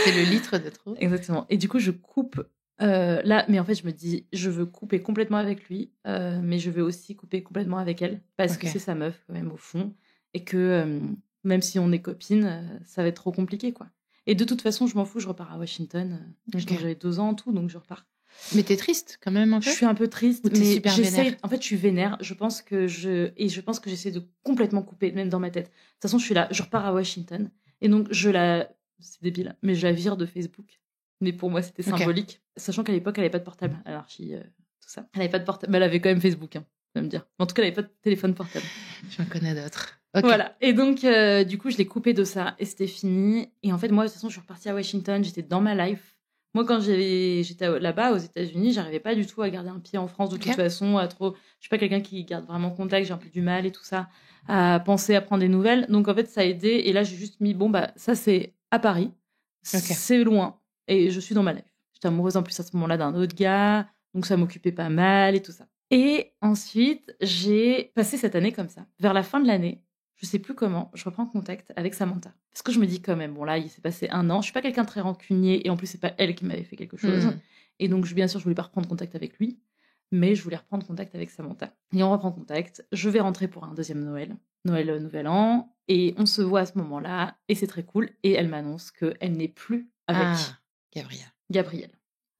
C'est le litre de trop. Exactement. Et du coup, je coupe là, mais en fait, je me dis, je veux couper complètement avec lui, mais je veux aussi couper complètement avec elle, parce que Ok. c'est sa meuf, quand même, au fond, et que même si on est copines, ça va être trop compliqué, quoi. Et de toute façon, je m'en fous, je repars à Washington. Je Ok. crois que j'avais 2 ans en tout, donc je repars. Mais t'es triste quand même un peu. Je suis un peu triste, Ou t'es mais super j'essaie. vénère? En fait, je suis vénère. Je pense que j'essaie de complètement couper, même dans ma tête. De toute façon, je suis là, je repars à Washington, et donc c'est débile, mais je la vire de Facebook. Mais pour moi, c'était Ok. symbolique, sachant qu'à l'époque, elle n'avait pas de portable. Anarchie, tout ça. Elle n'avait pas de portable, mais elle avait quand même Facebook, tu vas me dire. En tout cas, elle n'avait pas de téléphone portable. J'en connais d'autres. Ok. Voilà. Et donc, du coup, je l'ai coupé de ça, et c'était fini. Et en fait, moi, de toute façon, je suis repartie à Washington, j'étais dans ma life. Moi, quand j'étais là-bas, aux États-Unis, j'arrivais pas du tout à garder un pied en France de toute façon, je suis pas quelqu'un qui garde vraiment contact, j'ai un peu du mal et tout ça, à penser à prendre des nouvelles. Donc, en fait, ça a aidé. Et là, j'ai juste mis, bon, bah, ça, c'est à Paris. C'est loin. Et je suis dans ma life. J'étais amoureuse en plus à ce moment-là d'un autre gars. Donc, ça m'occupait pas mal et tout ça. Et ensuite, j'ai passé cette année comme ça. Vers la fin de l'année, je sais plus comment, je reprends contact avec Samantha. Parce que je me dis quand même, bon là, il s'est passé 1 an. Je suis pas quelqu'un de très rancunier. Et en plus, c'est pas elle qui m'avait fait quelque chose. Et donc, bien sûr, je voulais pas reprendre contact avec lui. Mais je voulais reprendre contact avec Samantha. Et on reprend contact. Je vais rentrer pour un deuxième Noël. Noël, Nouvel An. Et on se voit à ce moment-là. Et c'est très cool. Et elle m'annonce qu'elle n'est plus avec Gabriel.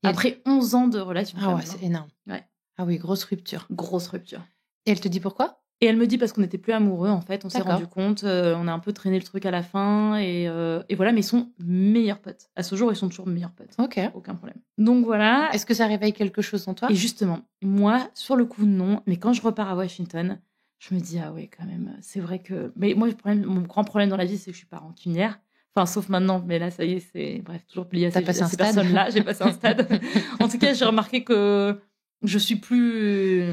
Après 11 ans de relation. Ah ouais, c'est énorme. Ouais. Ah oui, grosse rupture. Grosse rupture. Et elle te dit pourquoi? Et elle me dit parce qu'on n'était plus amoureux, en fait. On s'est D'accord. rendu compte. On a un peu traîné le truc à la fin. Et voilà, mais ils sont meilleurs potes. À ce jour, ils sont toujours meilleurs potes. Ok. Aucun problème. Donc voilà. Est-ce que ça réveille quelque chose en toi? Et justement, moi, sur le coup, non. Mais quand je repars à Washington, je me dis, ah ouais, quand même, c'est vrai que... Mais moi, mon grand problème dans la vie, c'est que je suis pas rancunière. Enfin, sauf maintenant, mais là, ça y est, c'est... Bref, toujours plié à ces personnes-là. J'ai passé un stade. En tout cas, j'ai remarqué que je suis plus...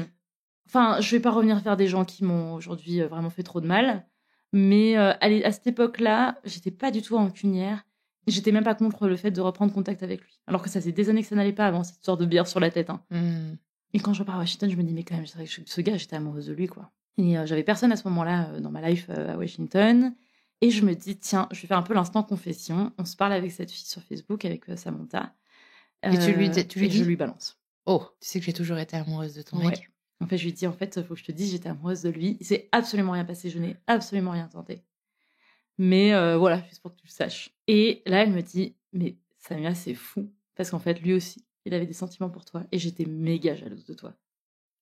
Enfin, je vais pas revenir vers des gens qui m'ont aujourd'hui vraiment fait trop de mal. Mais à cette époque-là, j'étais pas du tout rancunière. J'étais même pas contre le fait de reprendre contact avec lui. Alors que ça faisait des années que ça n'allait pas avant cette sorte de bière sur la tête. Et quand je repars à Washington, je me dis, mais quand même, c'est vrai que ce gars, j'étais amoureuse de lui, quoi. Et j'avais personne à ce moment-là dans ma life à Washington. Et je me dis, tiens, je vais faire un peu l'instant confession. On se parle avec cette fille sur Facebook, avec Samantha. Et tu lui dis? Je lui balance. Oh, tu sais que j'ai toujours été amoureuse de ton mec. En fait, je lui dis, en fait, il faut que je te dise, j'étais amoureuse de lui. Il s'est absolument rien passé. Je n'ai absolument rien tenté. Mais voilà, juste pour que tu le saches. Et là, elle me dit, mais Samia, c'est fou. Parce qu'en fait, lui aussi, il avait des sentiments pour toi. Et j'étais méga jalouse de toi.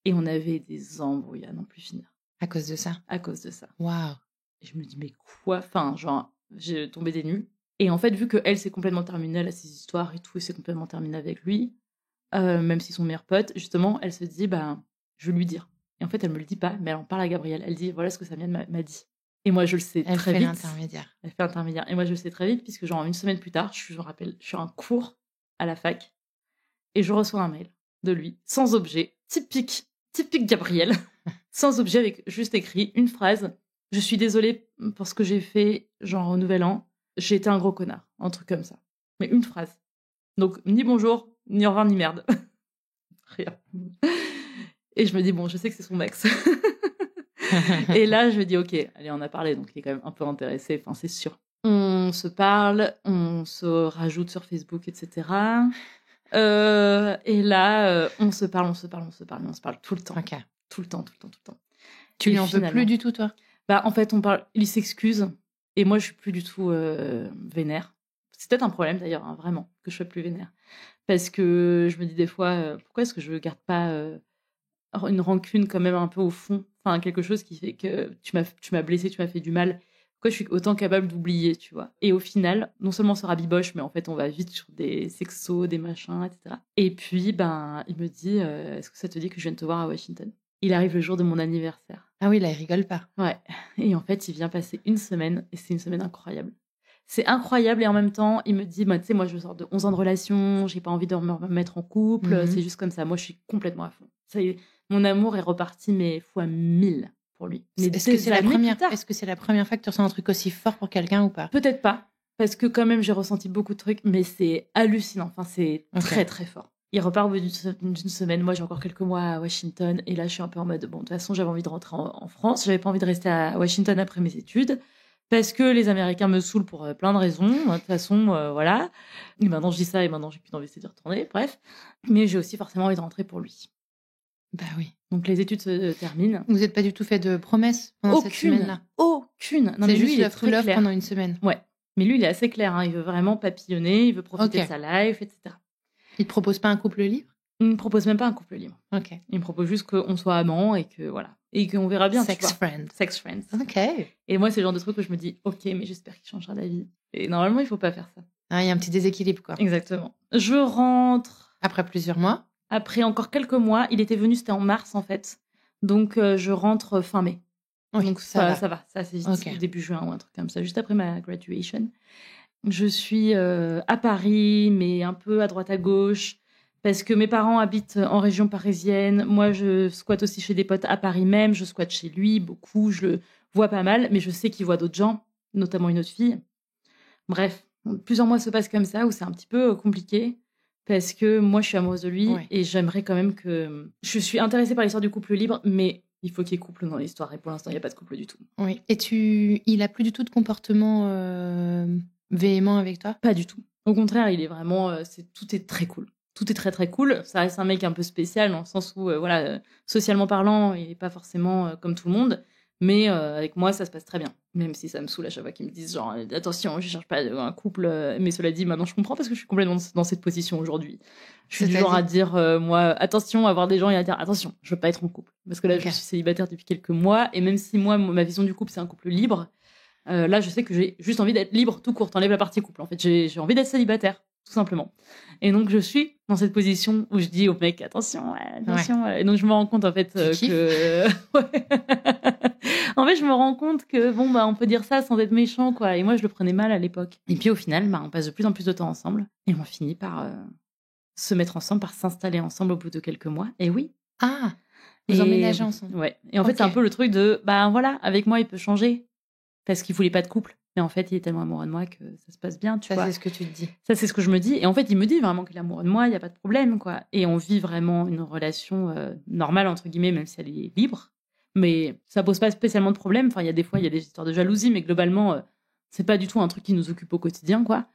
Et on avait des embrouilles à n'en plus finir. À cause de ça? À cause de ça. Waouh. Et je me dis, mais quoi? Enfin, genre, j'ai tombé des nues. Et en fait, vu qu'elle s'est complètement terminée, elle a ses histoires et tout, et s'est complètement terminée avec lui, même s'ils sont meilleurs potes, justement, elle se dit, bah, je vais lui dire. Et en fait, elle me le dit pas, mais elle en parle à Gabriel. Elle dit, voilà ce que Samia m'a dit. Et moi, je le sais très vite. Elle fait l'intermédiaire. Elle fait l'intermédiaire. Et moi, je le sais très vite, puisque genre 1 semaine plus tard, je me rappelle, je suis en cours à la fac, et je reçois un mail de lui, sans objet, typique typique Gabrielle, sans objet, avec juste écrit une phrase. Je suis désolée pour ce que j'ai fait, genre au Nouvel An. J'ai été un gros connard, un truc comme ça. Mais une phrase. Donc, ni bonjour, ni au revoir, ni merde. Rien. Et je me dis, bon, je sais que c'est son ex. Et là, je me dis, ok, allez, on a parlé, donc il est quand même un peu intéressé, enfin, c'est sûr. On se parle, on se rajoute sur Facebook, etc. Et là, on se parle tout le temps. Ok. Tout le temps. Tu Et lui en veux plus du tout, toi? Bah, en fait, on parle, il s'excuse, et moi, je suis plus du tout vénère. C'est peut-être un problème, d'ailleurs, hein, vraiment, que je sois plus vénère. Parce que je me dis des fois, pourquoi est-ce que je garde pas une rancune quand même un peu au fond, enfin quelque chose qui fait que tu m'as blessé, tu m'as fait du mal. Pourquoi je suis autant capable d'oublier, tu vois. Et au final, non seulement on se rabiboche, mais en fait on va vite sur des sexos, des machins, etc. Et puis ben il me dit, est-ce que ça te dit que je vienne te voir à Washington? Il arrive le jour de mon anniversaire. Ah oui, là il rigole pas. Ouais. Et en fait il vient passer une semaine, et c'est une semaine incroyable. C'est incroyable, et en même temps, il me dit, bah, tu sais, moi, je sors de 11 ans de relation, j'ai pas envie de me mettre en couple, c'est juste comme ça. Moi, je suis complètement à fond. Ça y est, mon amour est reparti, mais fois 1000 pour lui. Mais Est-ce que c'est la première fois que tu ressens un truc aussi fort pour quelqu'un ou pas? Peut-être pas, parce que quand même, j'ai ressenti beaucoup de trucs, mais c'est hallucinant. Enfin, c'est très, très fort. Il repart au bout d'une semaine. Moi, j'ai encore quelques mois à Washington, et là, je suis un peu en mode, bon, de toute façon, j'avais envie de rentrer en France, j'avais pas envie de rester à Washington après mes études. Parce que les Américains me saoulent pour plein de raisons. De toute façon, voilà. Et maintenant, je dis ça et maintenant, j'ai plus envie d'y retourner. Bref. Mais j'ai aussi forcément envie de rentrer pour lui. Bah oui. Donc, les études se terminent. Vous n'êtes pas du tout fait de promesses pendant cette semaine-là? Aucune. Non, c'est juste le full love pendant une semaine. Ouais. Mais lui, il est assez clair. Hein. Il veut vraiment papillonner. Il veut profiter de sa life, etc. Il te propose pas un couple libre? Il me propose même pas un couple libre. Ok. Il me propose juste qu'on soit amants et que voilà. Et qu'on verra bien. Sex friends. Ok. Et moi, c'est le genre de truc où je me dis, ok, mais j'espère qu'il changera d'avis. Et normalement, il faut pas faire ça. Ah, il y a un petit déséquilibre, quoi. Exactement. Je rentre. Après plusieurs mois. Après encore quelques mois. Il était venu, c'était en mars, en fait. Donc, je rentre fin mai. Oui, donc, ça va. Ça, c'est début juin ou un truc comme ça, juste après ma graduation. Je suis à Paris, mais un peu à droite à gauche. Parce que mes parents habitent en région parisienne. Moi, je squatte aussi chez des potes à Paris même. Je squatte chez lui beaucoup. Je le vois pas mal. Mais je sais qu'il voit d'autres gens, notamment une autre fille. Bref, plusieurs mois se passent comme ça, où c'est un petit peu compliqué. Parce que moi, je suis amoureuse de lui. Et j'aimerais quand même que... Je suis intéressée par l'histoire du couple libre, mais il faut qu'il y ait couple dans l'histoire. Et pour l'instant, il n'y a pas de couple du tout. Oui. Et il a plus du tout de comportement véhément avec toi? Pas du tout. Au contraire, il est vraiment... tout est très cool. Tout est très très cool. Ça reste un mec un peu spécial dans le sens où, socialement parlant, il n'est pas forcément comme tout le monde. Mais avec moi, ça se passe très bien. Même si ça me saoule à chaque fois qu'ils me disent genre, attention, je cherche pas un couple. Mais cela dit, maintenant je comprends parce que je suis complètement dans cette position aujourd'hui. Je suis du genre à dire, moi, attention, à voir des gens et à dire, attention, je veux pas être en couple. Parce que là, je suis célibataire depuis quelques mois. Et même si moi, ma vision du couple, c'est un couple libre, là, je sais que j'ai juste envie d'être libre tout court. T'enlèves la partie couple. En fait, j'ai envie d'être célibataire. Tout simplement. Et donc, je suis dans cette position où je dis au mec, attention. Et donc, je me rends compte, en fait, que... En fait, je me rends compte que, bon, bah, on peut dire ça sans être méchant, quoi. Et moi, je le prenais mal à l'époque. Et puis, au final, bah, on passe de plus en plus de temps ensemble. Et on finit par se mettre ensemble, par s'installer ensemble au bout de quelques mois. Et oui. Ah, vous emménagez ensemble. Ouais. Et en fait, c'est un peu le truc de, bah, voilà, avec moi, il peut changer. Parce qu'il voulait pas de couple. Mais en fait, il est tellement amoureux de moi que ça se passe bien, tu vois. Ça, c'est ce que tu te dis. Ça, c'est ce que je me dis. Et en fait, il me dit vraiment qu'il est amoureux de moi, il n'y a pas de problème, quoi. Et on vit vraiment une relation normale, entre guillemets, même si elle est libre. Mais ça pose pas spécialement de problème. Enfin, il y a des fois, il y a des histoires de jalousie, mais globalement, c'est pas du tout un truc qui nous occupe au quotidien, quoi.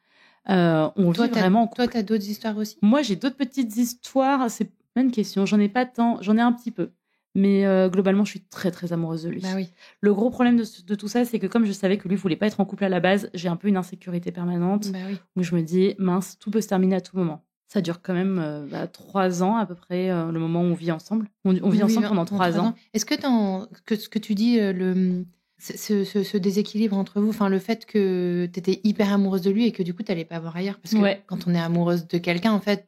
On vit vraiment en couple. Toi, t'as d'autres histoires aussi? Moi, j'ai d'autres petites histoires. C'est pas une question. J'en ai pas tant. J'en ai un petit peu. Mais globalement, je suis très, très amoureuse de lui. Bah oui. Le gros problème de tout ça, c'est que comme je savais que lui voulait pas être en couple à la base, j'ai un peu une insécurité permanente. Bah oui. Où je me dis, mince, tout peut se terminer à tout moment. Ça dure quand même 3 ans à peu près, le moment où on vit ensemble. On vit ensemble pendant 3 ans. Est-ce que ce que tu dis, ce déséquilibre entre vous, enfin le fait que tu étais hyper amoureuse de lui et que du coup tu n'allais pas voir ailleurs, parce que quand on est amoureuse de quelqu'un, en fait,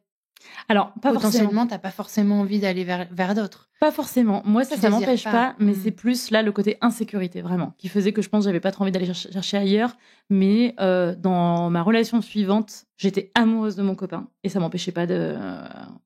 alors pas potentiellement t'as pas forcément envie d'aller vers d'autres. Pas forcément. Moi ça m'empêche pas, mais c'est plus là le côté insécurité vraiment qui faisait que je pense que j'avais pas trop envie d'aller chercher ailleurs. Mais dans ma relation suivante, j'étais amoureuse de mon copain et ça m'empêchait pas de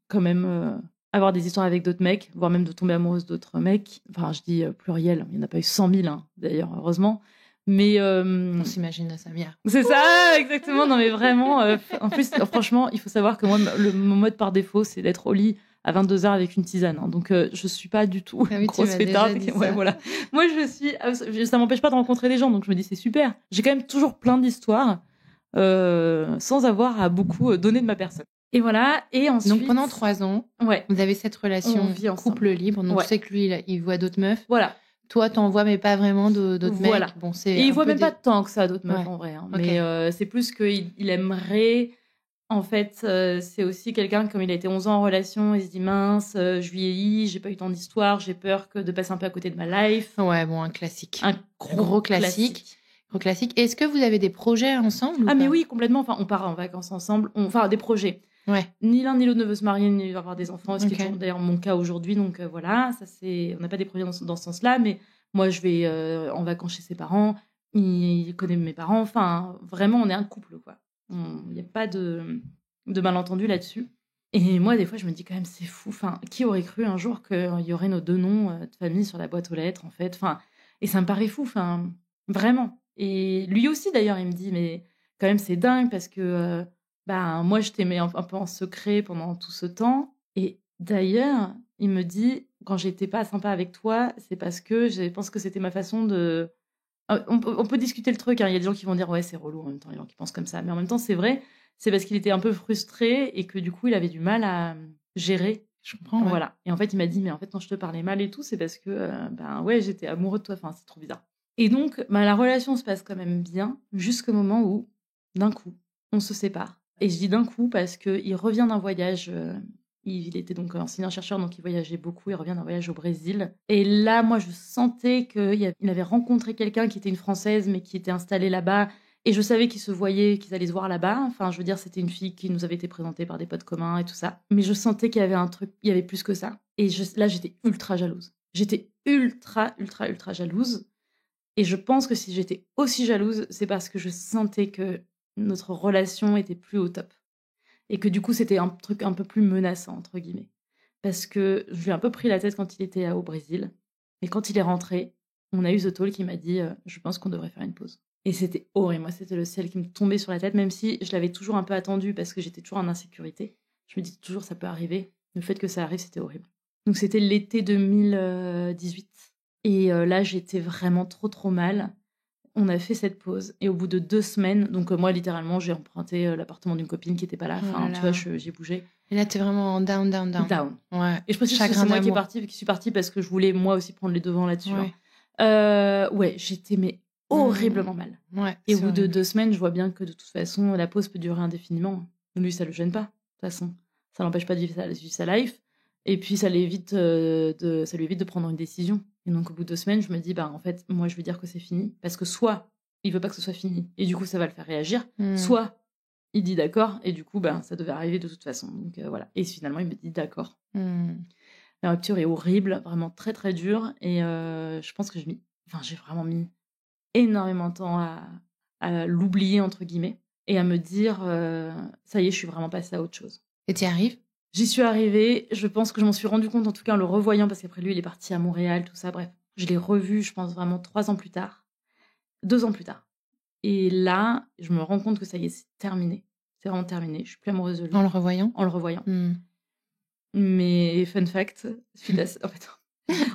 quand même avoir des histoires avec d'autres mecs, voire même de tomber amoureuse d'autres mecs. Enfin, je dis pluriel, il n'y en a pas eu 100 000, hein, d'ailleurs, heureusement. Mais on s'imagine Samia. C'est ça, exactement. Non, mais vraiment. En plus, franchement, il faut savoir que moi, mon mode par défaut, c'est d'être au lit à 22h avec une tisane. Hein. Donc, je suis pas du tout grosse fêtarde. Ouais, voilà. Moi, ça m'empêche pas de rencontrer des gens. Donc, je me dis, c'est super. J'ai quand même toujours plein d'histoires sans avoir à beaucoup donner de ma personne. Et voilà. Et ensuite. Donc, pendant 3 ans, vous avez cette relation couple libre. Donc, tu sais que lui, il voit d'autres meufs. Voilà. Toi, t'en vois, mais pas vraiment d'autres mecs. Bon, et il voit même pas tant que ça d'autres meufs, en vrai. Hein. Okay. Mais c'est plus qu'il aimerait... En fait, c'est aussi quelqu'un, comme il a été 11 ans en relation, il se dit, mince, je vieillis, j'ai pas eu tant d'histoire, j'ai peur de passer un peu à côté de ma life. Ouais, bon, un classique. Un gros classique. Gros classique. Est-ce que vous avez des projets ensemble mais oui, complètement. Enfin, on part en vacances ensemble. Enfin, des projets. Ouais. Ni l'un ni l'autre ne veut se marier ni avoir des enfants, ce qui est d'ailleurs mon cas aujourd'hui. Donc voilà, on n'a pas des projets dans ce sens-là, mais moi je vais en vacances chez ses parents, il connaît mes parents, enfin vraiment on est un couple quoi. Il n'y a pas de malentendu là-dessus. Et moi des fois je me dis quand même c'est fou, enfin qui aurait cru un jour qu'il y aurait nos 2 noms de famille sur la boîte aux lettres en fait, enfin et ça me paraît fou, enfin vraiment. Et lui aussi d'ailleurs il me dit mais quand même c'est dingue parce que moi, je t'aimais un peu en secret pendant tout ce temps. Et d'ailleurs, il me dit, quand j'étais pas sympa avec toi, c'est parce que je pense que c'était ma façon de... On peut discuter le truc. Hein. Il y a des gens qui vont dire, ouais, c'est relou en même temps. Il y a des gens qui pensent comme ça. Mais en même temps, c'est vrai. C'est parce qu'il était un peu frustré et que du coup, il avait du mal à gérer. Je comprends. Voilà. Ouais. Et en fait, il m'a dit, mais en fait, quand je te parlais mal et tout, c'est parce que, j'étais amoureux de toi. Enfin, c'est trop bizarre. Et donc, la relation se passe quand même bien jusqu'au moment où, d'un coup, on se sépare. Et je dis d'un coup parce qu'il revient d'un voyage, il était donc enseignant-chercheur, donc il voyageait beaucoup, il revient d'un voyage au Brésil. Et là, moi, je sentais qu'il avait rencontré quelqu'un qui était une Française, mais qui était installée là-bas. Et je savais qu'ils se voyaient, qu'ils allaient se voir là-bas. Enfin, je veux dire, c'était une fille qui nous avait été présentée par des potes communs et tout ça. Mais je sentais qu'il y avait un truc, il y avait plus que ça. Et là, j'étais ultra jalouse. J'étais ultra jalouse. Et je pense que si j'étais aussi jalouse, c'est parce que je sentais que notre relation était plus au top. Et que du coup, c'était un truc un peu plus menaçant, entre guillemets. Parce que je lui ai un peu pris la tête quand il était au Brésil. Et quand il est rentré, on a eu The Talk qui m'a dit je pense qu'on devrait faire une pause. Et c'était horrible. Moi, c'était le ciel qui me tombait sur la tête, même si je l'avais toujours un peu attendu parce que j'étais toujours en insécurité. Je me dis toujours, ça peut arriver. Le fait que ça arrive, c'était horrible. Donc, c'était l'été 2018. Et là, j'étais vraiment trop mal. On a fait cette pause et au bout de 2 semaines, donc moi littéralement j'ai emprunté l'appartement d'une copine qui était pas là, enfin tu vois j'ai bougé. Et là t'es vraiment down. Ouais. Et je pense que c'est moi qui suis partie parce que je voulais moi aussi prendre les devants là-dessus. Ouais. J'étais horriblement mal. Ouais. Et au bout de 2 semaines, je vois bien que de toute façon la pause peut durer indéfiniment. Lui ça le gêne pas de toute façon, ça l'empêche pas de vivre sa life. Et puis ça lui évite de prendre une décision. Et donc au bout de 2 semaines, je me dis en fait, moi je vais dire que c'est fini parce que soit il veut pas que ce soit fini et du coup ça va le faire réagir, soit il dit d'accord et du coup ça devait arriver de toute façon. Donc voilà. Et finalement il me dit d'accord. La rupture est horrible, vraiment très dure et je pense que j'ai vraiment mis énormément de temps à l'oublier entre guillemets et à me dire ça y est, je suis vraiment passée à autre chose. Et t'y arrives? J'y suis arrivée, je pense que je m'en suis rendu compte en tout cas en le revoyant parce qu'après lui il est parti à Montréal, tout ça, bref. Je l'ai revu, je pense vraiment 3 ans plus tard, 2 ans plus tard. Et là, je me rends compte que ça y est, c'est terminé. C'est vraiment terminé, je suis plus amoureuse de lui. En le revoyant? En le revoyant. Mais fun fact, suite à ça, en fait,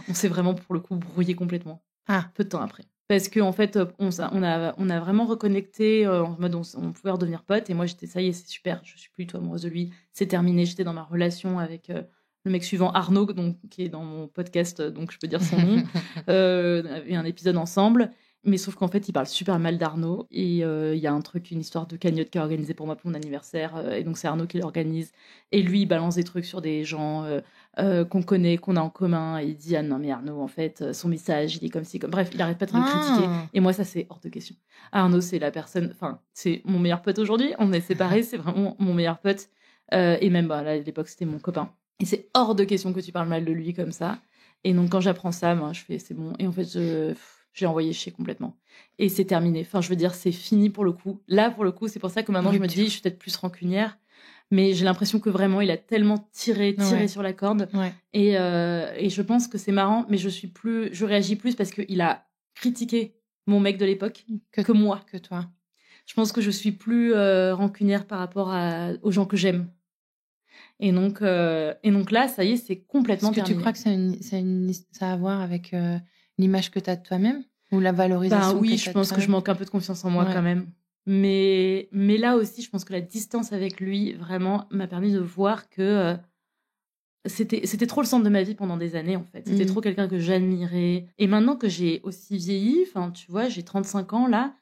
on s'est vraiment pour le coup brouillé complètement. Peu de temps après. Parce qu'en fait, on a vraiment reconnecté en mode on pouvait redevenir potes. Et moi, j'étais, ça y est, c'est super, je suis plus du tout amoureuse de lui. C'est terminé, j'étais dans ma relation avec le mec suivant, Arnaud, donc, qui est dans mon podcast, donc je peux dire son nom. On avait un épisode ensemble. Mais sauf qu'en fait, il parle super mal d'Arnaud. Et il y a une histoire de cagnotte qui est organisée pour moi pour mon anniversaire. Et donc, c'est Arnaud qui l'organise. Et lui, il balance des trucs sur des gens qu'on connaît, qu'on a en commun. Et il dit, ah non, mais Arnaud, en fait, son message, il est comme ci, comme... Bref, il arrête pas de me critiquer. Et moi, ça, c'est hors de question. Arnaud, c'est la personne... Enfin, c'est mon meilleur pote aujourd'hui. On est séparés, c'est vraiment mon meilleur pote. Et même, là, à l'époque, c'était mon copain. Et c'est hors de question que tu parles mal de lui comme ça. Et donc, quand j'apprends ça, moi, je fais, c'est bon. Et en fait, j'ai envoyé chier complètement. Et c'est terminé. Enfin, je veux dire, c'est fini pour le coup. Là, pour le coup, c'est pour ça que maintenant, je me dis, je suis peut-être plus rancunière. Mais j'ai l'impression que vraiment, il a tellement tiré sur la corde. Ouais. Et je pense que c'est marrant, mais je réagis plus parce qu'il a critiqué mon mec de l'époque que moi. Que toi. Je pense que je suis plus rancunière par rapport aux gens que j'aime. Et donc là, ça y est, c'est complètement terminé. Tu crois que ça a à voir avec l'image que tu as de toi-même ou la valorisation oui, je pense que je manque un peu de confiance en moi quand même. Mais là aussi, je pense que la distance avec lui, vraiment, m'a permis de voir que c'était trop le centre de ma vie pendant des années, en fait. C'était trop quelqu'un que j'admirais. Et maintenant que j'ai aussi vieilli, enfin, tu vois, j'ai 35 ans, là,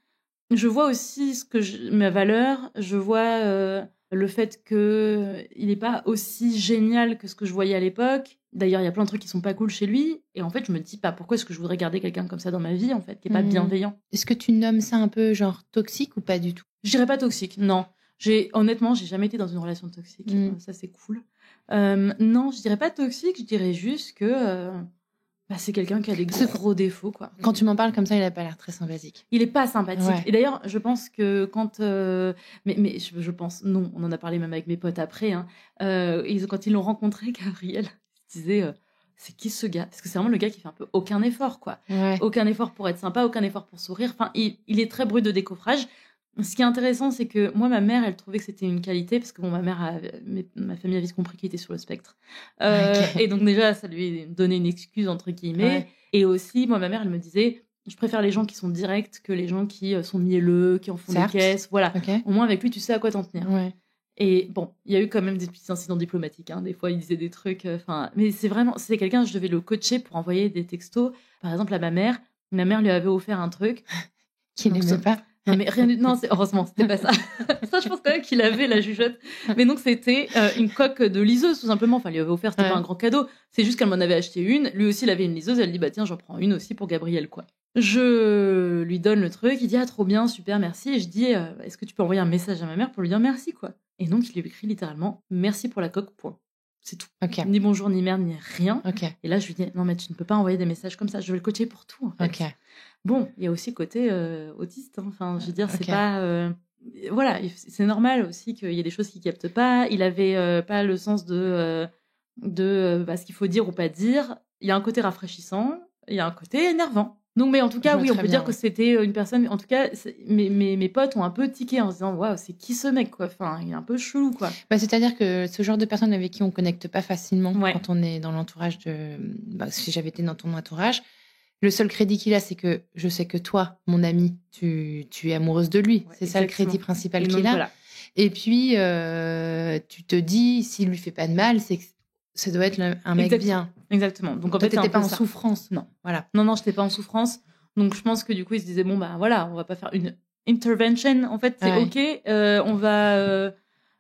je vois aussi ma valeur, je vois le fait qu'il n'est pas aussi génial que ce que je voyais à l'époque. D'ailleurs, il y a plein de trucs qui sont pas cool chez lui. Et en fait, je me dis, pourquoi est-ce que je voudrais garder quelqu'un comme ça dans ma vie, en fait, qui est pas bienveillant. Est-ce que tu nommes ça un peu genre toxique ou pas du tout? Je dirais pas toxique, non. Honnêtement, j'ai jamais été dans une relation toxique. Ça, c'est cool. Non, je dirais pas toxique, je dirais juste que c'est quelqu'un qui a des gros défauts, quoi. Quand tu m'en parles comme ça, il a pas l'air très sympathique. Il est pas sympathique. Ouais. Et d'ailleurs, je pense que quand... je pense... Non, on en a parlé même avec mes potes après. Hein, quand ils l'ont rencontré, Gabriel, ils se disaient... c'est qui ce gars? Parce que c'est vraiment le gars qui fait un peu aucun effort, quoi. Ouais. Aucun effort pour être sympa, aucun effort pour sourire. Enfin, il est très brut de décoffrage. Ce qui est intéressant, c'est que moi, ma mère, elle trouvait que c'était une qualité, parce que ma ma famille a vite compris qu'il était sur le spectre. Okay. Et donc déjà, ça lui donnait une excuse, entre guillemets. Ouais. Et aussi, moi, ma mère, elle me disait, je préfère les gens qui sont directs que les gens qui sont mielleux, qui en font des caisses. Voilà. Okay. Au moins, avec lui, tu sais à quoi t'en tenir. Ouais. Et bon, il y a eu quand même des petits incidents diplomatiques. Hein. Des fois, il disait des trucs. Mais c'est quelqu'un, je devais le coacher pour envoyer des textos. Par exemple, à ma mère lui avait offert un truc. Qu'il n'aimait pas. Non, mais rien du tout. Non, heureusement, c'était pas ça. Ça, je pense quand même qu'il avait la jugeote. Mais donc, c'était une coque de liseuse, tout simplement. Enfin, il lui avait offert, c'était pas un grand cadeau. C'est juste qu'elle m'en avait acheté une. Lui aussi, il avait une liseuse. Elle dit, tiens, j'en prends une aussi pour Gabriel, quoi. Je lui donne le truc. Il dit, trop bien, super, merci. Et je dis, est-ce que tu peux envoyer un message à ma mère pour lui dire merci, quoi. Et donc, il lui écrit littéralement, merci pour la coque, point. C'est tout. Okay. Ni bonjour, ni merde, ni rien. Okay. Et là, je lui dis, non, mais tu ne peux pas envoyer des messages comme ça. Je vais le coacher pour tout, en fait. Okay. Bon, il y a aussi le côté autiste. Hein. Enfin, je veux dire, c'est pas... voilà, c'est normal aussi qu'il y ait des choses qu'il capte pas. Il avait pas le sens de ce qu'il faut dire ou pas dire. Il y a un côté rafraîchissant, il y a un côté énervant. Donc, mais en tout cas, oui, on peut dire que c'était une personne... En tout cas, mes potes ont un peu tiqué en se disant « Waouh, c'est qui ce mec, quoi ?» Enfin, il est un peu chelou, quoi. C'est-à-dire que ce genre de personne avec qui on connecte pas facilement quand on est dans l'entourage de... si j'avais été dans ton entourage, le seul crédit qu'il a, c'est que je sais que toi, mon ami, tu es amoureuse de lui. Ouais, c'est ça le crédit principal qu'il a. Voilà. Et puis, tu te dis, s'il lui fait pas de mal, c'est que ça doit être un mec bien. Exactement. Donc, en fait, t'étais pas en ça. souffrance. Non. Voilà. Non, j'étais pas en souffrance. Donc, je pense que du coup, il se disait, bon, voilà, on va pas faire une intervention. En fait, c'est OK. On va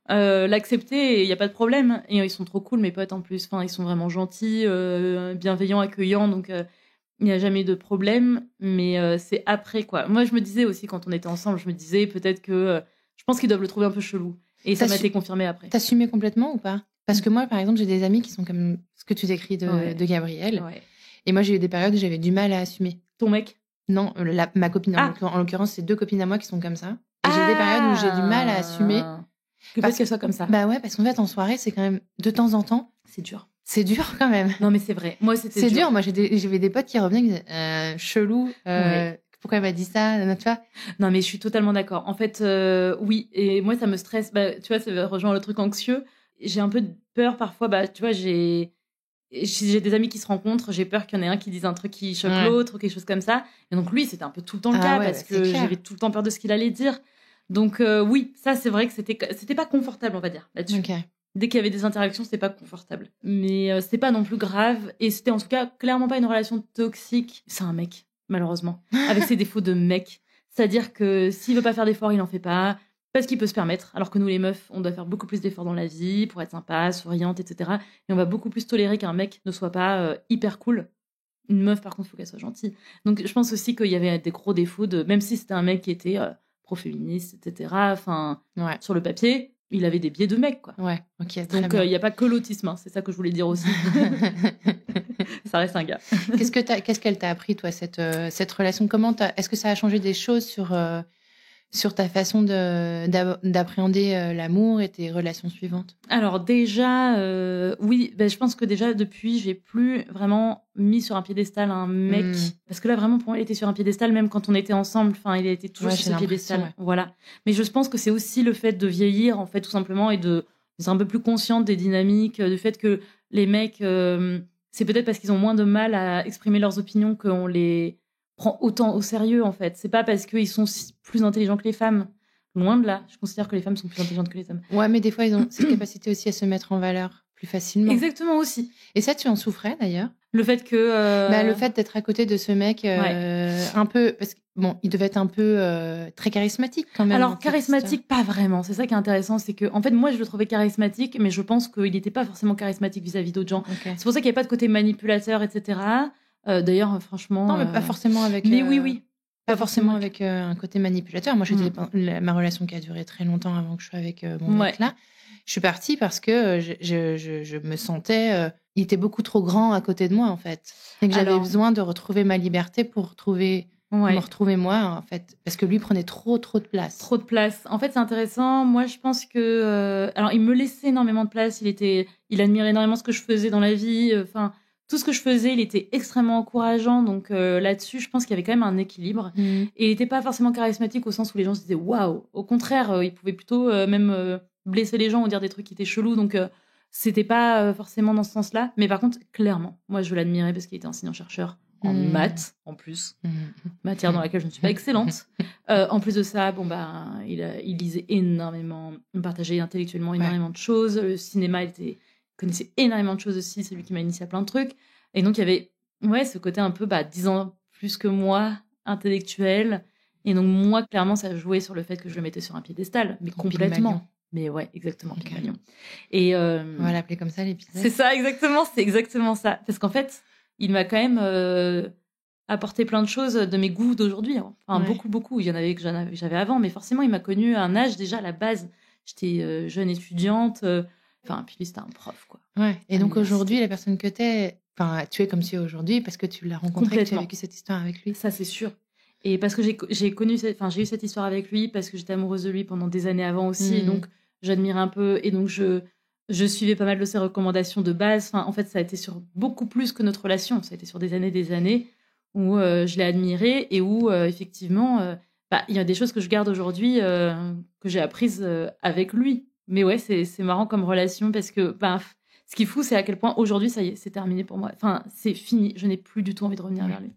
l'accepter et il y a pas de problème. Et ils sont trop cool, mes potes, en plus. Enfin, ils sont vraiment gentils, bienveillants, accueillants. Donc, il n'y a jamais de problème. Mais c'est après, quoi. Moi, je me disais aussi, quand on était ensemble, je me disais peut-être que... je pense qu'ils doivent le trouver un peu chelou. Et ça m'a été confirmé après. T'assumais complètement ou pas? Parce que moi, par exemple, j'ai des amis qui sont comme ce que tu décris de Gabriel. Ouais. Et moi, j'ai eu des périodes où j'avais du mal à assumer. Ton mec? Non, ma copine. En l'occurrence, c'est 2 copines à moi qui sont comme ça. Et j'ai des périodes où j'ai du mal à assumer. Parce qu'elles soient comme ça. Bah ouais, parce qu'en fait, en soirée, c'est quand même, de temps en temps... C'est dur. C'est dur quand même. Non, mais c'est vrai. Moi, c'était dur. C'est dur. Moi, j'avais des potes qui revenaient qui disaient chelou. Pourquoi elle m'a dit ça, tu vois? Non, mais je suis totalement d'accord. En fait, oui. Et moi, ça me stresse. Tu vois, ça rejoint le truc anxieux. J'ai un peu peur parfois. Tu vois, j'ai des amis qui se rencontrent. J'ai peur qu'il y en ait un qui dise un truc qui choque l'autre ou quelque chose comme ça. Et donc, lui, c'était un peu tout le temps le cas parce que j'avais tout le temps peur de ce qu'il allait dire. Donc, oui, ça, c'est vrai que c'était pas confortable, on va dire, là-dessus. Okay. Dès qu'il y avait des interactions, c'était pas confortable. Mais c'était pas non plus grave. Et c'était en tout cas clairement pas une relation toxique. C'est un mec, malheureusement, avec ses défauts de mec. C'est-à-dire que s'il veut pas faire d'efforts, il en fait pas. Parce qu'il peut se permettre. Alors que nous, les meufs, on doit faire beaucoup plus d'efforts dans la vie pour être sympa, souriante, etc. Et on va beaucoup plus tolérer qu'un mec ne soit pas hyper cool. Une meuf, par contre, il faut qu'elle soit gentille. Donc, je pense aussi qu'il y avait des gros défauts même si c'était un mec qui était pro-féministe, etc. Enfin, sur le papier, il avait des biais de mec, quoi. Ouais, ok. Donc, il n'y a pas que l'autisme, hein, c'est ça que je voulais dire aussi. Ça reste un gars. Qu'est-ce qu'elle t'a appris, toi, cette relation? Est-ce que ça a changé des choses sur ta façon d'appréhender l'amour et tes relations suivantes? Alors déjà, oui, je pense que déjà depuis, j'ai plus vraiment mis sur un piédestal un mec. Parce que là, vraiment, pour moi, il était sur un piédestal, même quand on était ensemble. Enfin, il était toujours sur ce piédestal. Ouais. Voilà. Mais je pense que c'est aussi le fait de vieillir, en fait, tout simplement, et d'être un peu plus consciente des dynamiques, du fait que les mecs, c'est peut-être parce qu'ils ont moins de mal à exprimer leurs opinions qu'on les prend autant au sérieux, en fait. C'est pas parce qu'ils sont plus intelligents que les femmes. Loin de là. Je considère que les femmes sont plus intelligentes que les hommes. Ouais, mais des fois, ils ont cette capacité aussi à se mettre en valeur plus facilement. Exactement aussi. Et ça, tu en souffrais, d'ailleurs? Le fait que... le fait d'être à côté de ce mec un peu... Parce que, bon, il devait être un peu très charismatique, quand même. Alors, charismatique, pas vraiment. C'est ça qui est intéressant. C'est que, en fait, moi, je le trouvais charismatique, mais je pense qu'il n'était pas forcément charismatique vis-à-vis d'autres gens. Okay. C'est pour ça qu'il n'y avait pas de côté manipulateur, etc. D'ailleurs, franchement... Non, mais pas forcément avec... Mais oui. Pas forcément avec un côté manipulateur. Moi, ma relation qui a duré très longtemps avant que je sois avec mon mec là. Je suis partie parce que je me sentais... il était beaucoup trop grand à côté de moi, en fait. Et que j'avais besoin de retrouver ma liberté pour me retrouver moi, en fait. Parce que lui prenait trop de place. Trop de place. En fait, c'est intéressant. Moi, je pense que... alors, il me laissait énormément de place. Il admirait énormément ce que je faisais dans la vie. Enfin... tout ce que je faisais, il était extrêmement encourageant. Donc là-dessus, je pense qu'il y avait quand même un équilibre. Et il n'était pas forcément charismatique au sens où les gens se disaient « waouh ». Au contraire, il pouvait plutôt même blesser les gens ou dire des trucs qui étaient chelous. Donc c'était pas forcément dans ce sens-là. Mais par contre, clairement, moi, je l'admirais parce qu'il était enseignant-chercheur en maths, en plus. Matière dans laquelle je ne suis pas excellente. En plus de ça, il lisait énormément. Il partageait intellectuellement énormément de choses. Le cinéma, il connaissait énormément de choses aussi, c'est lui qui m'a initié à plein de trucs. Et donc, il y avait ce côté un peu 10 ans plus que moi, intellectuel. Et donc, moi, clairement, ça jouait sur le fait que je le mettais sur un piédestal, mais complètement. Mais ouais, exactement, Pygmalion. Et on va l'appeler comme ça, l'épisode. C'est ça, exactement, c'est exactement ça. Parce qu'en fait, il m'a quand même apporté plein de choses de mes goûts d'aujourd'hui. Enfin, beaucoup. Il y en avait que j'avais avant, mais forcément, il m'a connue à un âge déjà, à la base. J'étais jeune étudiante... Enfin, puis lui, c'était un prof, quoi. Ouais. Et donc aujourd'hui, la personne que t'es, tu es comme tu es aujourd'hui parce que tu l'as rencontré, que tu as vécu cette histoire avec lui. Ça, c'est sûr. Et parce que j'ai eu cette histoire avec lui, parce que j'étais amoureuse de lui pendant des années avant aussi. Et donc, j'admirais un peu. Et donc, je suivais pas mal de ses recommandations de base. Enfin, en fait, ça a été sur beaucoup plus que notre relation. Ça a été sur des années où je l'ai admiré et où, effectivement, il y a des choses que je garde aujourd'hui que j'ai apprises avec lui. Mais ouais, c'est marrant comme relation parce que ce qui est fou, c'est à quel point aujourd'hui, ça y est, c'est terminé pour moi. Enfin, c'est fini. Je n'ai plus du tout envie de revenir vers lui.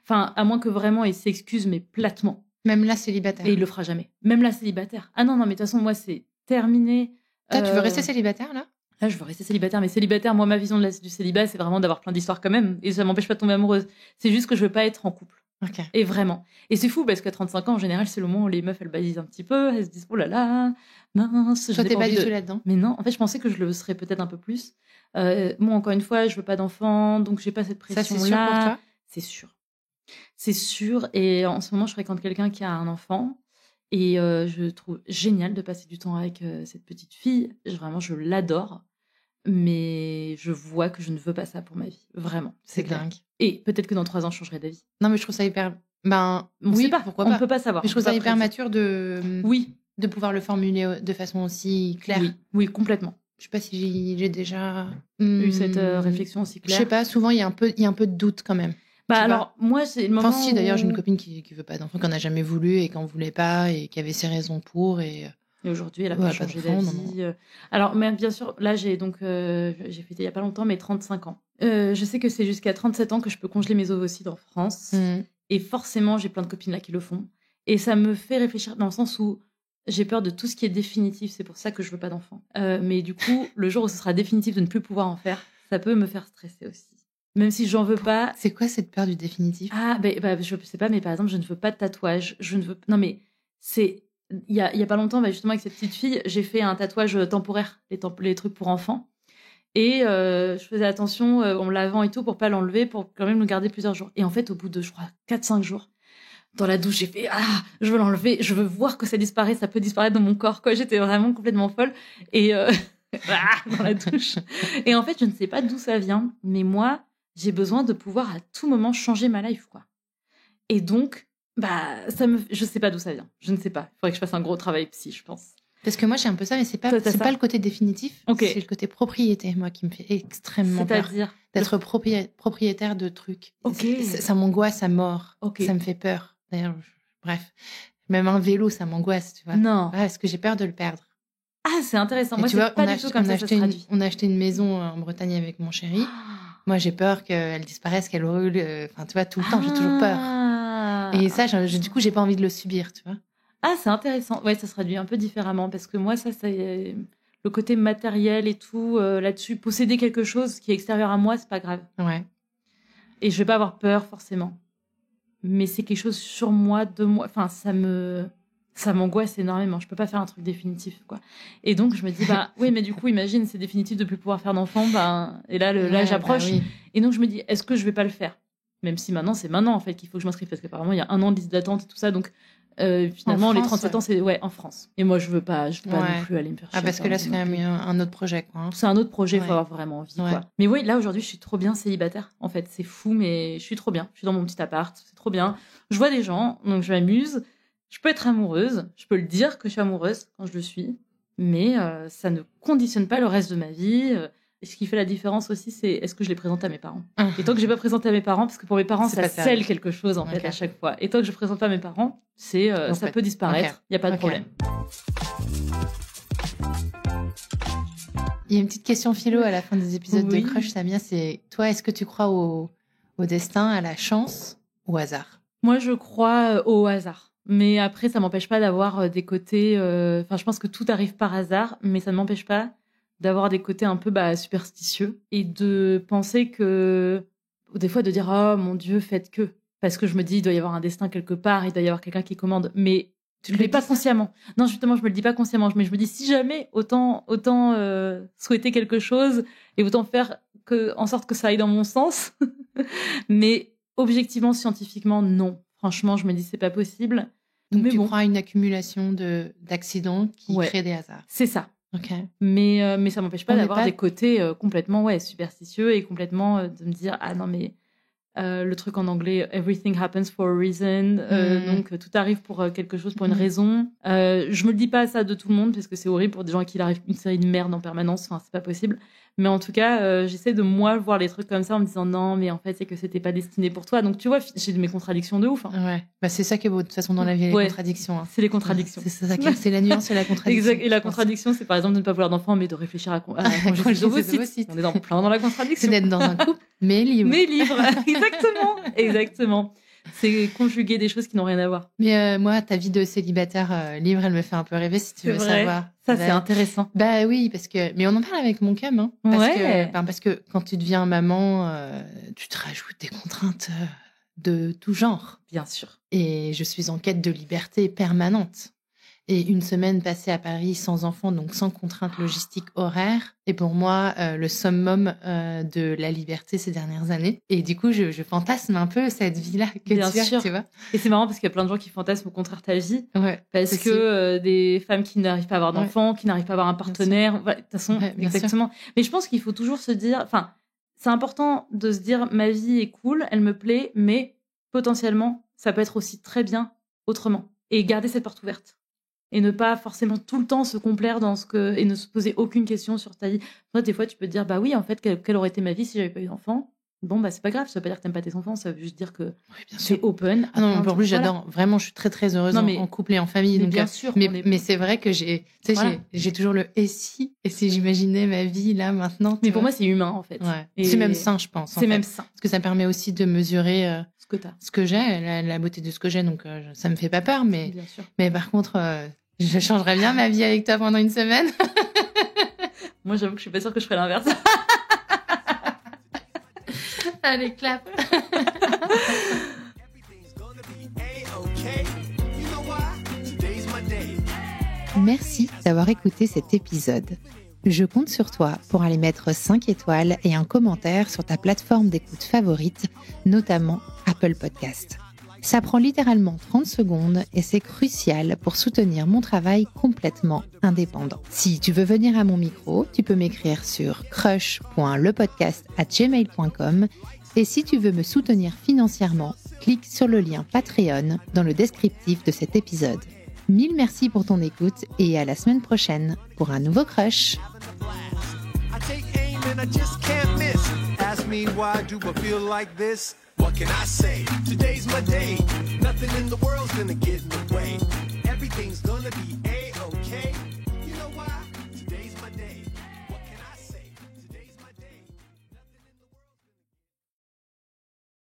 Enfin, à moins que vraiment il s'excuse, mais platement. Même là, célibataire. Et il le fera jamais. Même là, célibataire. Ah non, mais de toute façon, moi, c'est terminé. Toi, tu veux rester célibataire, là ? Là, je veux rester célibataire. Mais célibataire, moi, ma vision du célibat, c'est vraiment d'avoir plein d'histoires quand même. Et ça m'empêche pas de tomber amoureuse. C'est juste que je veux pas être en couple. Okay. Et vraiment. Et c'est fou parce qu'à 35 ans, en général, c'est le moment où les meufs, elles balisent un petit peu. Elles se disent, oh là là, mince. Toi, t'es pas du tout là-dedans. Mais non, en fait, je pensais que je le serais peut-être un peu plus. Moi, encore une fois, je veux pas d'enfants, donc j'ai pas cette pression-là. Ça, c'est sûr pour toi ? C'est sûr. C'est sûr. Et en ce moment, je fréquente quelqu'un qui a un enfant. Et je trouve génial de passer du temps avec cette petite fille. Vraiment, je l'adore. Mais je vois que je ne veux pas ça pour ma vie. Vraiment. C'est dingue. Et peut-être que dans 3 ans, je changerai d'avis. Non, mais je trouve ça hyper... on oui, sait pas. Pourquoi pas. On peut pas savoir. Mais je trouve ça hyper mature de pouvoir le formuler de façon aussi claire. Oui, complètement. Je sais pas si j'ai déjà eu cette réflexion aussi claire. Je sais pas, souvent il y a un peu de doute quand même. Alors, moi, c'est le moment. Enfin, si, d'ailleurs, j'ai une copine qui veut pas d'enfant, qui en a jamais voulu et qui en voulait pas et qui avait ses raisons pour. Et aujourd'hui, elle a pas changé d'avis. Alors, mais bien sûr, là, j'ai fêté il y a pas longtemps mes 35 ans. Je sais que c'est jusqu'à 37 ans que je peux congeler mes ovocytes en France. Et forcément, j'ai plein de copines là qui le font. Et ça me fait réfléchir dans le sens où j'ai peur de tout ce qui est définitif. C'est pour ça que je veux pas d'enfant. Mais du coup, le jour où ce sera définitif de ne plus pouvoir en faire, ça peut me faire stresser aussi. Même si j'en veux pas. C'est quoi cette peur du définitif ? Je sais pas, mais par exemple, je ne veux pas de tatouage. Non, mais c'est. Il y a pas longtemps, justement, avec cette petite fille, j'ai fait un tatouage temporaire, les trucs pour enfants. Et je faisais attention en me lavant et tout pour pas l'enlever, pour quand même le garder plusieurs jours. Et en fait, au bout de, je crois, 4-5 jours, dans la douche, j'ai fait je veux l'enlever, je veux voir que ça disparaît, ça peut disparaître dans mon corps, quoi. J'étais vraiment complètement folle. Et dans la douche. Et en fait, je ne sais pas d'où ça vient, mais moi, j'ai besoin de pouvoir à tout moment changer ma life, quoi. Et donc, Je sais pas d'où ça vient. Je ne sais pas. Il faudrait que je fasse un gros travail psy, je pense. Parce que moi, j'ai un peu ça, mais c'est pas le côté définitif. C'est le côté propriété, moi, qui me fait extrêmement peur. C'est-à-dire d'être propriétaire de trucs. Ça m'angoisse à mort. Ça me fait peur. D'ailleurs, bref. Même un vélo, ça m'angoisse, tu vois. Non. Parce que j'ai peur de le perdre. Ah, c'est intéressant. Moi, tu vois, pas du tout comme ça se traduit. On a acheté une maison en Bretagne avec mon chéri. Moi, j'ai peur qu'elle disparaisse, qu'elle roule. Enfin, tu vois, tout le temps, j'ai toujours peur. Et ça, du coup, j'ai pas envie de le subir, tu vois. Ah, c'est intéressant. Ouais, ça se traduit un peu différemment parce que moi, ça le côté matériel et tout, là-dessus, posséder quelque chose qui est extérieur à moi, c'est pas grave. Ouais. Et je vais pas avoir peur, forcément. Mais c'est quelque chose sur moi, de moi. Enfin, ça m'angoisse énormément. Je peux pas faire un truc définitif, quoi. Et donc, je me dis, oui, mais du coup, imagine, c'est définitif de plus pouvoir faire d'enfant, et là, l'âge approche. Oui. Et donc, je me dis, est-ce que je vais pas le faire? Même si maintenant, c'est maintenant, en fait, qu'il faut que je m'inscrive, parce qu'apparemment, il y a 1 an de liste d'attente et tout ça, donc, finalement, les 37 ans, c'est, en France. Et moi, je veux pas non plus aller me faire chier. Parce que là, c'est quand même un autre projet, quoi. C'est un autre projet, faut avoir vraiment envie, quoi. Mais oui, là, aujourd'hui, je suis trop bien célibataire. En fait, c'est fou, mais je suis trop bien. Je suis dans mon petit appart, c'est trop bien. Je vois des gens, donc je m'amuse. Je peux être amoureuse, je peux le dire que je suis amoureuse quand je le suis, mais ça ne conditionne pas le reste de ma vie. Et ce qui fait la différence aussi, c'est est-ce que je les présente à mes parents. Et tant que je n'ai pas présenté à mes parents, parce que pour mes parents, ça scelle quelque chose en fait à chaque fois. Et tant que je ne présente pas à mes parents, ça peut disparaître, il n'y a pas de problème. Il y a une petite question philo à la fin des épisodes de Crush, Samia, c'est toi, est-ce que tu crois au destin, à la chance ou au hasard? Moi, je crois au hasard. Mais après, ça m'empêche pas d'avoir des côtés... je pense que tout arrive par hasard, mais ça ne m'empêche pas d'avoir des côtés un peu superstitieux et de penser que... Ou des fois de dire « Oh, mon Dieu, faites que... » Parce que je me dis, il doit y avoir un destin quelque part, il doit y avoir quelqu'un qui commande. Mais je ne le fais pas consciemment. Non, justement, je me le dis pas consciemment. Mais je me dis, si jamais, autant souhaiter quelque chose et autant faire en sorte que ça aille dans mon sens. Mais objectivement, scientifiquement, non. Franchement, je me dis, c'est pas possible. Donc, tu crois à une accumulation d'accidents qui créent des hasards. C'est ça. Okay. Mais ça m'empêche pas d'avoir des côtés complètement superstitieux et complètement de me dire, ah non, mais le truc en anglais, everything happens for a reason. Donc, tout arrive pour quelque chose, pour une raison. Je me le dis pas ça de tout le monde parce que c'est horrible pour des gens à qui il arrive une série de merde en permanence. Enfin, c'est pas possible. Mais en tout cas, j'essaie de moi voir les trucs comme ça en me disant non, mais en fait, c'est que c'était pas destiné pour toi. Donc, tu vois, j'ai mes contradictions de ouf. Ouais. C'est ça qui est beau. De toute façon, dans la vie, les contradictions. Hein. C'est les contradictions. C'est la nuance et la contradiction. Exact. Et la contradiction, c'est par exemple de ne pas vouloir d'enfant, mais de réfléchir à conjuguer d'ovocytes. On est plein dans la contradiction. C'est d'être dans un couple, mais libre. Mais libre. Exactement. C'est conjuguer des choses qui n'ont rien à voir. Mais moi, ta vie de célibataire libre, elle me fait un peu rêver, si tu veux savoir. Ça, c'est intéressant. Oui, parce que... Mais on en parle avec mon cam, hein. Parce que quand tu deviens maman, tu te rajoutes des contraintes de tout genre. Bien sûr. Et je suis en quête de liberté permanente. Et une semaine passée à Paris sans enfant, donc sans contraintes logistiques horaires, est pour moi le summum de la liberté ces dernières années. Et du coup, je fantasme un peu cette vie-là que tu as, tu vois. Et c'est marrant parce qu'il y a plein de gens qui fantasment au contraire ta vie. Parce que des femmes qui n'arrivent pas à avoir d'enfants, qui n'arrivent pas à avoir un partenaire. De toute façon, exactement. Sûr. Mais je pense qu'il faut toujours se dire... Enfin, c'est important de se dire, ma vie est cool, elle me plaît, mais potentiellement, ça peut être aussi très bien autrement. Et garder cette porte ouverte. Et ne pas forcément tout le temps se complaire et ne se poser aucune question sur ta vie. Toi, des fois, tu peux te dire, oui, en fait, quelle aurait été ma vie si j'avais pas eu d'enfant? Bon, c'est pas grave, ça veut pas dire que t'aimes pas tes enfants, ça veut juste dire que c'est open. Ah non, en plus, j'adore. Vraiment, je suis très, très heureuse en couple et en famille. Mais donc, bien sûr. Mais c'est vrai que j'ai toujours le et si j'imaginais ma vie là, maintenant. Mais pour moi, c'est humain, en fait. Ouais. Et c'est même sain, je pense. C'est même sain. Parce que ça permet aussi de mesurer ce que j'ai, la beauté de ce que j'ai, donc ça me fait pas peur. Mais par contre, je changerais bien ma vie avec toi pendant une semaine. Moi, j'avoue que je suis pas sûre que je ferais l'inverse. Allez, clap. Merci d'avoir écouté cet épisode. Je compte sur toi pour aller mettre 5 étoiles et un commentaire sur ta plateforme d'écoute favorite, notamment Apple Podcast. Ça prend littéralement 30 secondes et c'est crucial pour soutenir mon travail complètement indépendant. Si tu veux venir à mon micro, tu peux m'écrire sur crush.lepodcast@gmail.com et si tu veux me soutenir financièrement, clique sur le lien Patreon dans le descriptif de cet épisode. Mille merci pour ton écoute et à la semaine prochaine pour un nouveau Crush. What can I say?